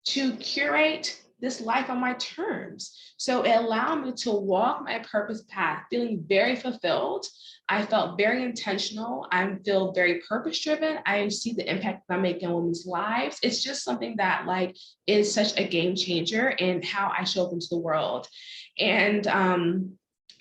to curate this life on my terms. So it allowed me to walk my purpose path, feeling very fulfilled. I felt very intentional. I feel very purpose driven. I see the impact that I'm making on women's lives. It's just something that like is such a game changer in how I show up into the world. And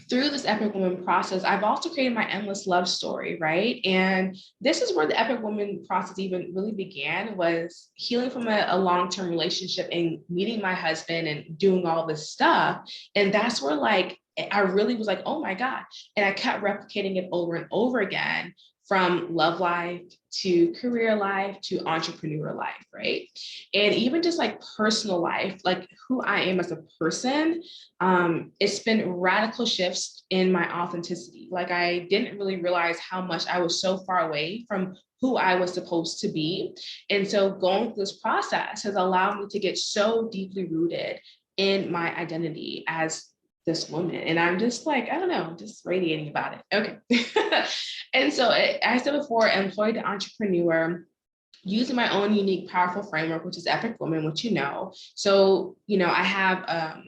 through this Epic Woman process, I've also created my endless love story, right? And this is where the Epic Woman process even really began, was healing from a long-term relationship and meeting my husband and doing all this stuff. And that's where like, I really was like, oh my God. And I kept replicating it over and over again, from love life to career life to entrepreneur life, right? And even just like personal life, like who I am as a person, it's been radical shifts in my authenticity. Like, I didn't really realize how much I was so far away from who I was supposed to be. And so going through this process has allowed me to get so deeply rooted in my identity as this woman. And I'm just like, I don't know, just radiating about it. Okay. And so I said before, employed entrepreneur, using my own unique, powerful framework, which is Epic Woman, which you know. So, you know, I have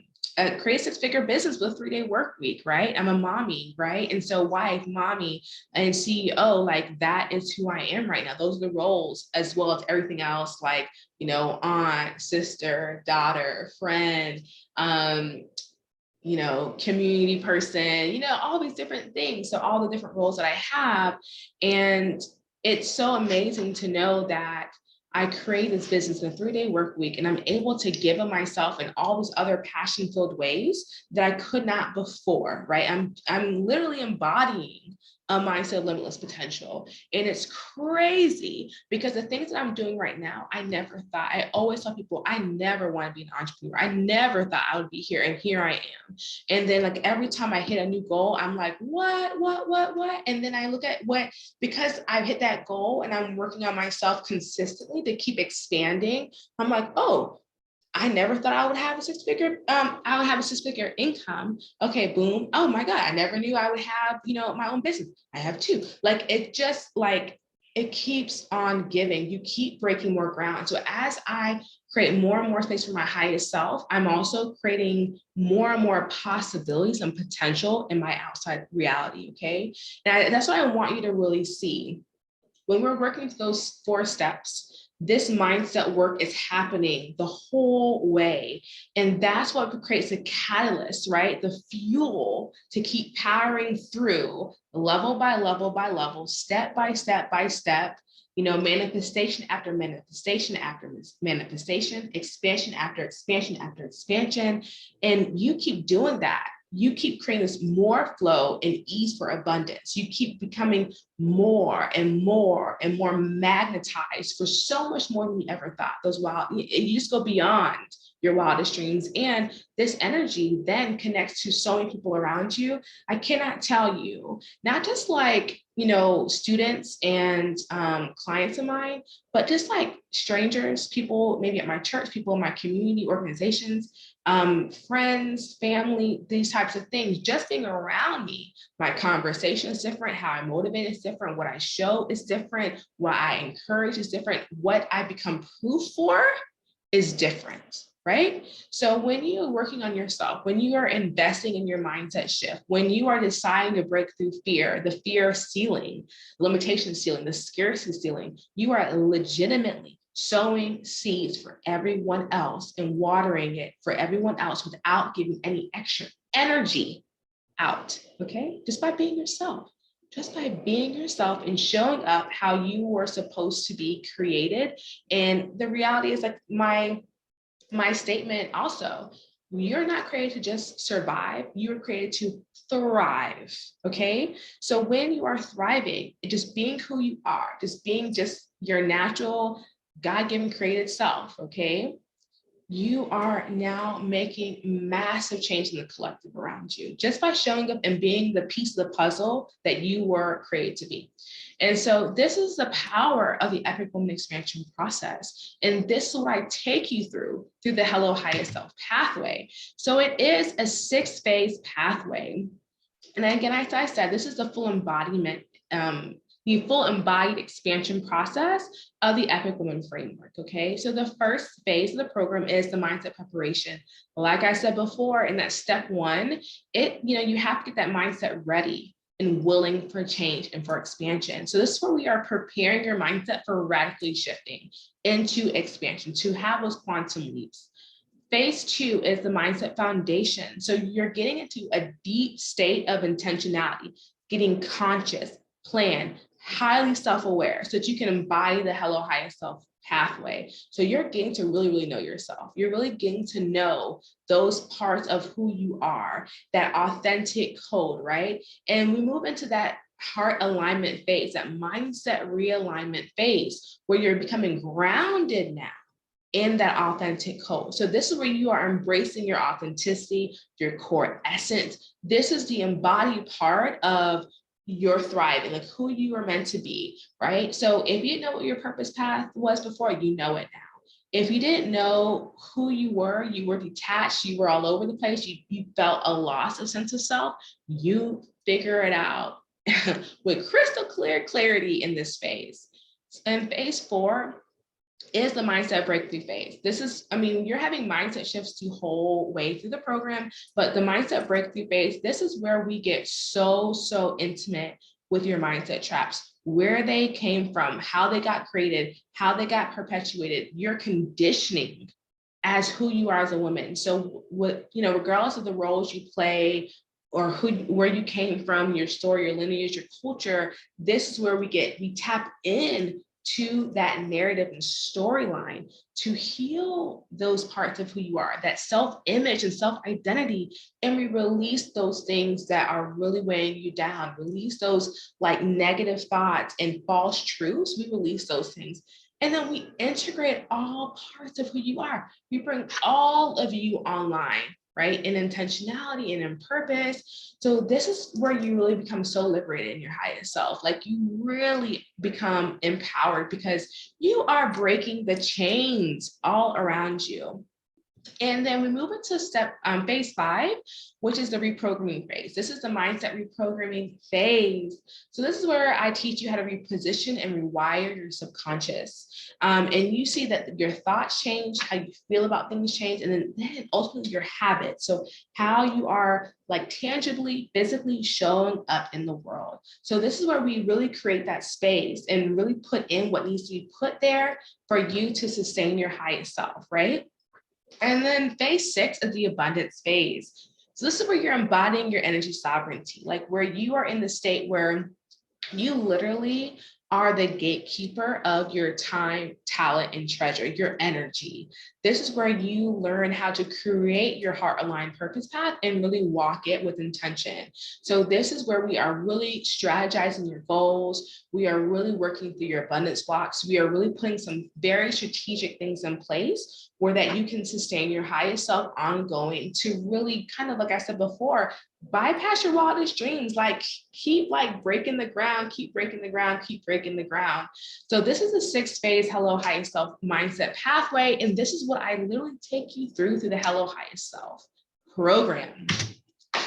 create a 6-figure business with a 3-day work week, right? I'm a mommy, right? And so wife, mommy, and CEO, like that is who I am right now. Those are the roles, as well as everything else, like, you know, aunt, sister, daughter, friend, you know, community person, you know, all these different things. So all the different roles that I have. And it's so amazing to know that I create this business in a 3-day work week, and I'm able to give of myself in all these other passion-filled ways that I could not before, right? I'm literally embodying a mindset of limitless potential. And it's crazy because the things that I'm doing right now, I never thought. I always tell people, I never want to be an entrepreneur. I never thought I would be here, and here I am. And then like every time I hit a new goal, I'm like, what? And then I look at because I've hit that goal and I'm working on myself consistently to keep expanding, I'm like, oh, I never thought I would have a 6-figure, I would have a 6-figure income. Okay, boom. Oh my God, I never knew I would have, you know, my own business. I have 2. Like, it just like, it keeps on giving. You keep breaking more ground. So as I create more and more space for my highest self, I'm also creating more and more possibilities and potential in my outside reality, okay? And that's what I want you to really see. When we're working through those 4 steps, this mindset work is happening the whole way. And that's what creates a catalyst, right? The fuel to keep powering through level by level by level, step by step by step, you know, manifestation after manifestation after manifestation, expansion after expansion after expansion. And you keep doing that you keep creating this more flow and ease for abundance. You keep becoming more and more and more magnetized for so much more than you ever thought. You just go beyond your wildest dreams. And this energy then connects to so many people around you. I cannot tell you, not just like, students and clients of mine, but just like strangers, people maybe at my church, people in my community, organizations, friends, family, these types of things, just being around me. My conversation is different, how I motivate is different, what I show is different, what I encourage is different, what I become proof for is different. Right? So when you're working on yourself, when you are investing in your mindset shift, when you are deciding to break through fear, the fear ceiling, limitation ceiling, the scarcity ceiling, you are legitimately sowing seeds for everyone else and watering it for everyone else without giving any extra energy out, okay? Just by being yourself. Just by being yourself and showing up how you were supposed to be created. And the reality is, like, my statement also, you're not created to just survive, you were created to thrive, okay? So when you are thriving, just being who you are, just being just your natural, God-given created self, okay? You are now making massive change in the collective around you just by showing up and being the piece of the puzzle that you were created to be. And so this is the power of the Epic Woman expansion process. And this is what I take you through the Hello Highest Self pathway. So it is a 6-phase pathway. And again, as I said, this is the full embodiment, the full embodied expansion process of the Epic Woman framework, okay? So the first phase of the program is the mindset preparation. Like I said before, in that step 1, you have to get that mindset ready and willing for change and for expansion. So this is where we are preparing your mindset for radically shifting into expansion, to have those quantum leaps. Phase 2 is the mindset foundation. So you're getting into a deep state of intentionality, getting conscious, plan, highly self-aware so that you can embody the Hello Highest Self pathway. So you're getting to really, really know yourself. You're really getting to know those parts of who you are, that authentic code, right? And we move into that heart alignment phase, that mindset realignment phase, where you're becoming grounded now in that authentic code. So this is where you are embracing your authenticity, your core essence. This is the embodied part of your thriving, like who you are meant to be, right? So if you know what your purpose path was before, you know it now. If you didn't know who you were detached, you were all over the place, you felt a loss of sense of self, you figure it out with crystal clear clarity in this phase. And phase 4 is the mindset breakthrough phase. This is, you're having mindset shifts the whole way through the program, but the mindset breakthrough phase, this is where we get so intimate with your mindset traps, where they came from, how they got created, how they got perpetuated, your conditioning as who you are as a woman. So regardless of the roles you play or where you came from, your story, your lineage, your culture, this is where we tap in to that narrative and storyline to heal those parts of who you are, that self-image and self-identity, and we release those things that are really weighing you down, release those like negative thoughts and false truths, we release those things. And then we integrate all parts of who you are. We bring all of you online, right? In intentionality and in purpose. So this is where you really become so liberated in your highest self. Like you really become empowered because you are breaking the chains all around you. And then we move into phase 5, which is the reprogramming phase. This is the mindset reprogramming phase. So this is where I teach you how to reposition and rewire your subconscious. And you see that your thoughts change, how you feel about things change, and then ultimately your habits. So how you are like tangibly, physically showing up in the world. So this is where we really create that space and really put in what needs to be put there for you to sustain your highest self, right? And then phase 6 is the abundance phase. So this is where you're embodying your energy sovereignty, like where you are in the state where you literally are the gatekeeper of your time, talent, and treasure, your energy. This is where you learn how to create your heart-aligned purpose path and really walk it with intention. So this is where we are really strategizing your goals. We are really working through your abundance blocks. We are really putting some very strategic things in place where that you can sustain your highest self ongoing to really kind of, like I said before, bypass your wildest dreams, like keep like breaking the ground, keep breaking the ground, keep breaking the ground. So this is the 6-phase Hello Highest Self mindset pathway. And this is what I literally take you through the Hello Highest Self program.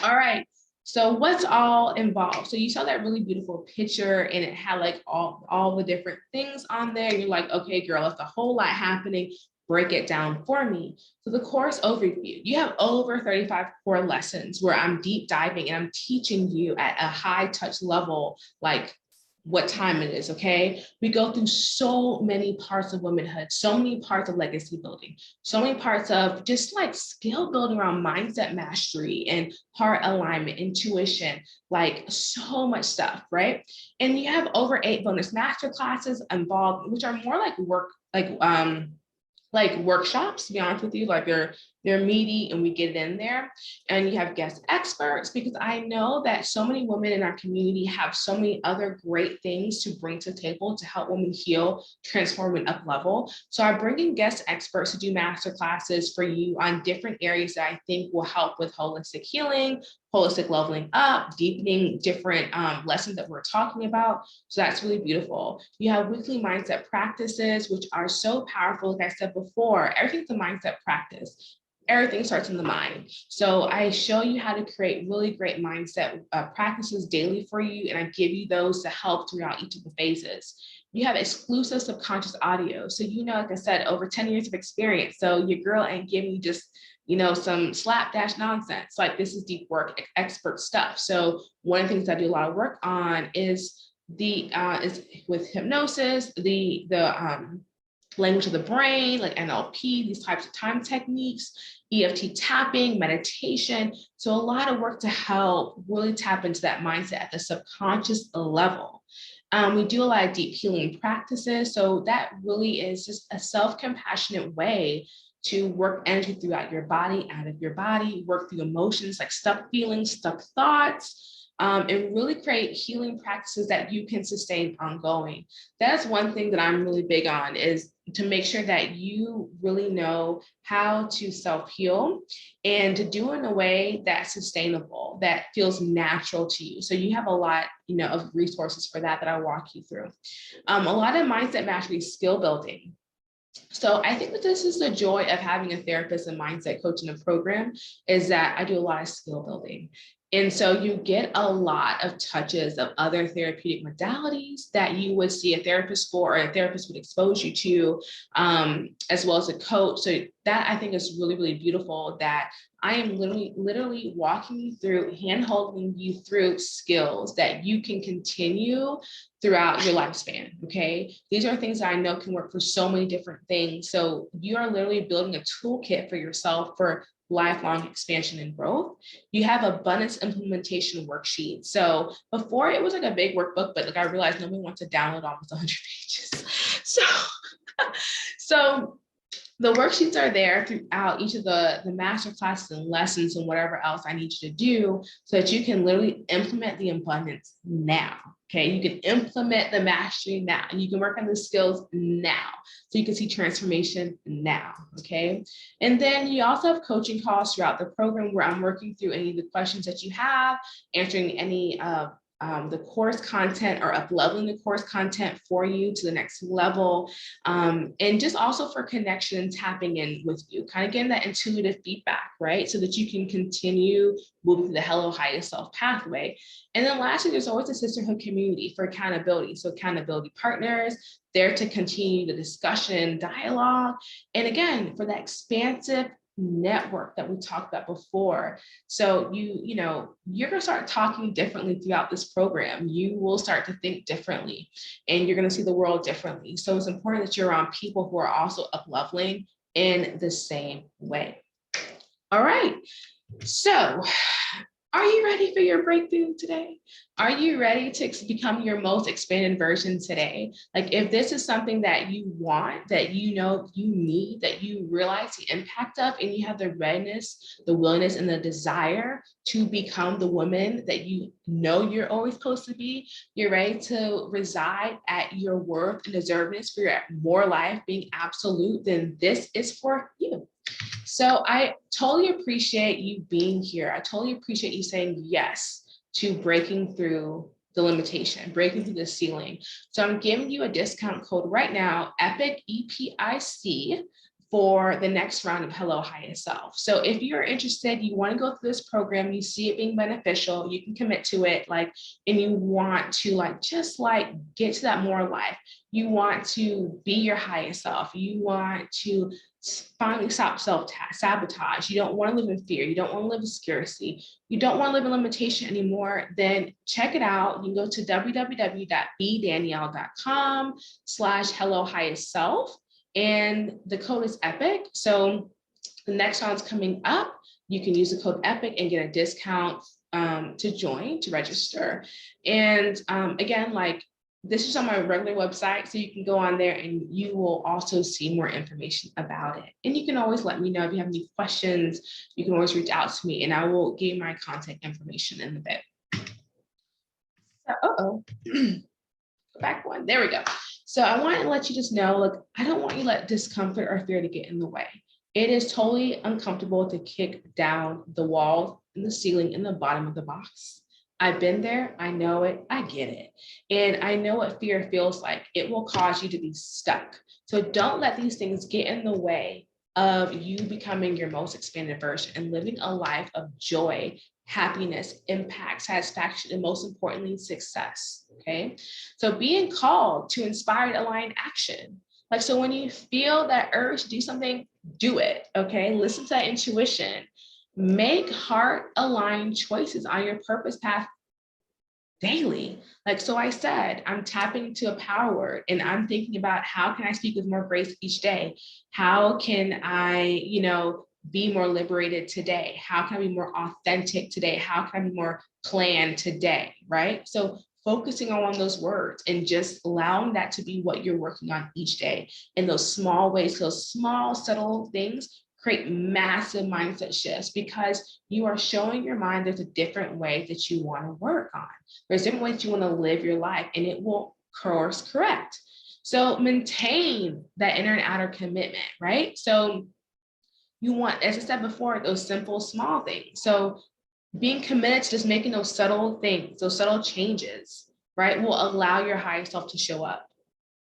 All right. So what's all involved? So you saw that really beautiful picture and it had like all the different things on there. You're like, okay, girl, it's a whole lot happening. Break it down for me. So the course overview, you have over 35 core lessons where I'm deep diving and I'm teaching you at a high touch level, like what time it is, okay? We go through so many parts of womanhood, so many parts of legacy building, so many parts of just like skill building around mindset mastery and heart alignment, intuition, like so much stuff, right? And you have over 8 bonus master classes involved, which are more like work, like workshops, to be honest with you, like they're meaty and we get it in there. And you have guest experts, because I know that so many women in our community have so many other great things to bring to the table to help women heal, transform, and up level. So I bring in guest experts to do master classes for you on different areas that I think will help with holistic healing, holistic leveling up, deepening different lessons that we're talking about. So that's really beautiful. You have weekly mindset practices, which are so powerful. Like I said before, everything's a mindset practice. Everything starts in the mind. So I show you how to create really great mindset practices daily for you. And I give you those to help throughout each of the phases. You have exclusive subconscious audio. So, like I said, over 10 years of experience. So your girl ain't giving you just, some slapdash nonsense. Like this is deep work, expert stuff. So one of the things I do a lot of work on is with hypnosis, the language of the brain, like NLP, these types of time techniques, EFT tapping, meditation. So a lot of work to help really tap into that mindset at the subconscious level. We do a lot of deep healing practices. So that really is just a self-compassionate way to work energy throughout your body, out of your body, work through emotions like stuck feelings, stuck thoughts, and really create healing practices that you can sustain ongoing. That's one thing that I'm really big on, is to make sure that you really know how to self-heal and to do it in a way that's sustainable, that feels natural to you. So you have a lot, of resources for that I walk you through. A lot of mindset mastery, skill building. So I think that this is the joy of having a therapist and mindset coach in a program, is that I do a lot of skill building. And so you get a lot of touches of other therapeutic modalities that you would see a therapist for, or a therapist would expose you to, as well as a coach. So that I think is really, really beautiful, that I am literally walking you through, hand-holding you through skills that you can continue throughout your lifespan, okay? These are things that I know can work for so many different things. So you are literally building a toolkit for yourself for lifelong expansion and growth. You have abundance implementation worksheets. So before it was like a big workbook, but like I realized nobody wants to download almost 100 pages. So the worksheets are there throughout each of the master classes and lessons and whatever else I need you to do, so that you can literally implement the abundance now. Okay, you can implement the mastery now, and you can work on the skills now, so you can see transformation now. Okay, and then you also have coaching calls throughout the program where I'm working through any of the questions that you have, answering any the course content, or up-leveling the course content for you to the next level, and just also for connection and tapping in with you, kind of getting that intuitive feedback, right? So that you can continue moving through the Hello Highest Self pathway. And then lastly, there's always a sisterhood community for accountability. So accountability partners there to continue the discussion, dialogue, and again, for that expansive network that we talked about before. So you're going to start talking differently throughout this program. You will start to think differently, and you're going to see the world differently. So it's important that you're around people who are also up leveling in the same way. All right. So Are you ready for your breakthrough today? Are you ready to become your most expanded version today? Like if this is something that you want, that you know you need, that you realize the impact of, and you have the readiness, the willingness, and the desire to become the woman that you know you're always supposed to be, you're ready to reside at your worth and deservedness for your more life being absolute, then this is for you. So I totally appreciate you being here. I totally appreciate you saying yes to breaking through the limitation, breaking through the ceiling. So I'm giving you a discount code right now, EPIC, EPIC, for the next round of Hello Highest Self. So if you're interested, you want to go through this program, you see it being beneficial, you can commit to it, and you want to just get to that more life. You want to be your highest self. You want to finally stop self-sabotage. You don't want to live in fear. You don't want to live in scarcity. You don't want to live in limitation anymore. Then check it out. You can go to www.bdanielle.com/hello highest self. And the code is EPIC. So the next round's coming up. You can use the code EPIC and get a discount to join, to register. And again, this is on my regular website, so you can go on there and you will also see more information about it. And you can always let me know if you have any questions. You can always reach out to me and I will give you my contact information in a bit. Go back one, there we go. So I want to let you just know, I don't want you to let discomfort or fear to get in the way. It is totally uncomfortable to kick down the wall and the ceiling in the bottom of the box. I've been there, I know it, I get it. And I know what fear feels like. It will cause you to be stuck. So don't let these things get in the way of you becoming your most expanded version and living a life of joy, happiness, impact, satisfaction, and most importantly, success, okay? So being called to inspired, aligned action. So when you feel that urge to do something, do it, okay? Listen to that intuition. Make heart-aligned choices on your purpose path daily. So I said, I'm tapping into a power word and I'm thinking about how can I speak with more grace each day? How can I, be more liberated today? How can I be more authentic today? How can I be more planned today, right? So focusing on those words and just allowing that to be what you're working on each day in those small ways, those small, subtle things create massive mindset shifts because you are showing your mind there's a different way that you want to work on. There's different ways you want to live your life and it will course correct. So maintain that inner and outer commitment, right? So you want, as I said before, those simple, small things. So being committed to just making those subtle things, those subtle changes, right, will allow your higher self to show up.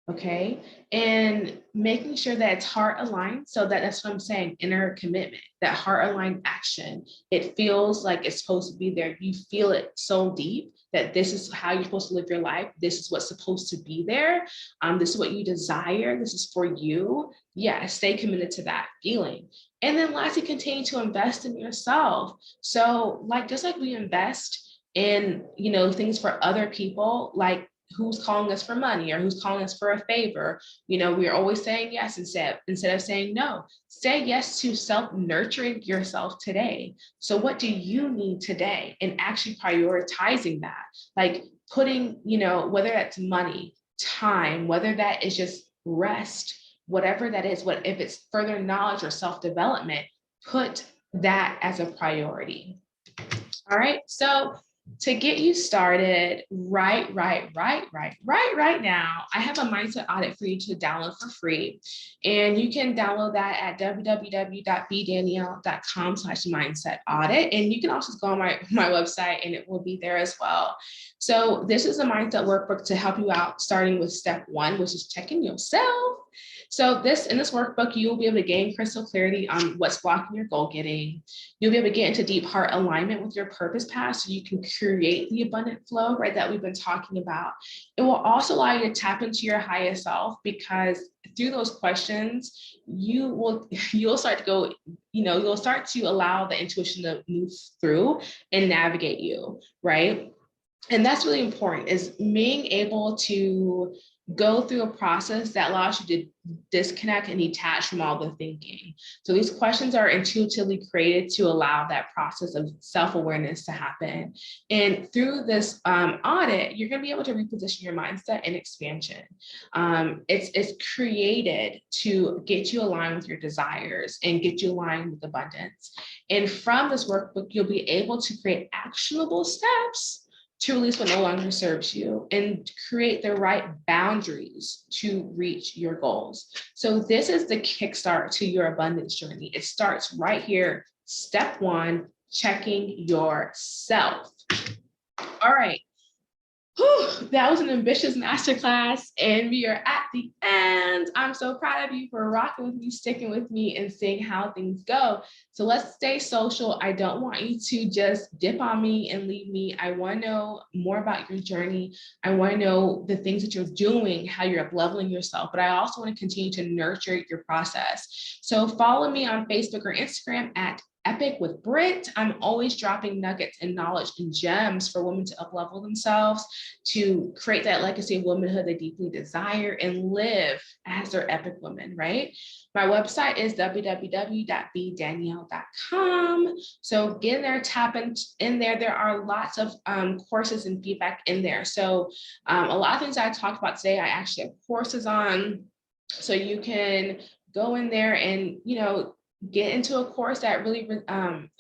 Okay. And making sure that it's heart aligned. So that's what I'm saying, inner commitment, that heart aligned action. It feels like it's supposed to be there. You feel it so deep that this is how you're supposed to live your life. This is what's supposed to be there. This is what you desire. This is for you. Yeah, stay committed to that feeling. And then lastly, continue to invest in yourself. So just like we invest in, things for other people, who's calling us for money or who's calling us for a favor. We're always saying yes instead of saying no. Say yes to self-nurturing yourself today. So what do you need today? And actually prioritizing that, putting, whether that's money, time, whether that is just rest, whatever that is, if it's further knowledge or self-development, put that as a priority. All right, so to get you started right now, I have a mindset audit for you to download for free. And you can download that at www.bdanielle.com/mindset audit. And you can also go on my website and it will be there as well. So this is a mindset workbook to help you out, starting with step 1, which is checking yourself. So in this workbook, you'll be able to gain crystal clarity on what's blocking your goal getting. You'll be able to get into deep heart alignment with your purpose path so you can create the abundant flow, right, that we've been talking about. It will also allow you to tap into your highest self because through those questions, you'll start to go, you'll start to allow the intuition to move through and navigate you, right? And that's really important, is being able to go through a process that allows you to disconnect and detach from all the thinking. So these questions are intuitively created to allow that process of self-awareness to happen. And through this audit, you're going to be able to reposition your mindset and expansion. It's created to get you aligned with your desires and get you aligned with abundance. And from this workbook, you'll be able to create actionable steps to release what no longer serves you and create the right boundaries to reach your goals. So this is the kickstart to your abundance journey. It starts right here. Step 1, checking yourself. All right. Whew, that was an ambitious masterclass, and we are at the end. I'm so proud of you for rocking with me, sticking with me, and seeing how things go. So let's stay social. I don't want you to just dip on me and leave me. I want to know more about your journey. I want to know the things that you're doing, how you're up-leveling yourself, but I also want to continue to nurture your process. So follow me on Facebook or Instagram at Epic with Brit. I'm always dropping nuggets and knowledge and gems for women to up-level themselves, to create that legacy of womanhood they deeply desire and live as their epic woman, right? My website is www.bdanielle.com. So get in there, tap in there. There are lots of courses and feedback in there. So a lot of things I talked about today, I actually have courses on, so you can go in there and, get into a course that really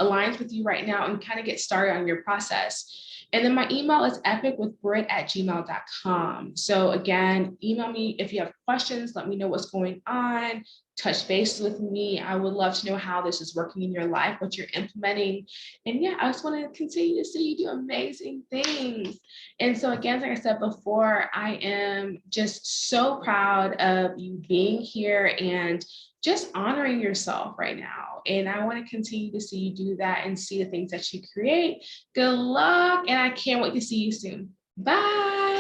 aligns with you right now and kind of get started on your process. And then my email is epicwithbrit@gmail.com. So again, email me if you have questions, let me know what's going on, touch base with me. I would love to know how this is working in your life, what you're implementing. And yeah, I just want to continue to see you do amazing things. And so again, like I said before, I am just so proud of you being here and just honoring yourself right now. And I want to continue to see you do that and see the things that you create. Good luck. And I can't wait to see you soon. Bye.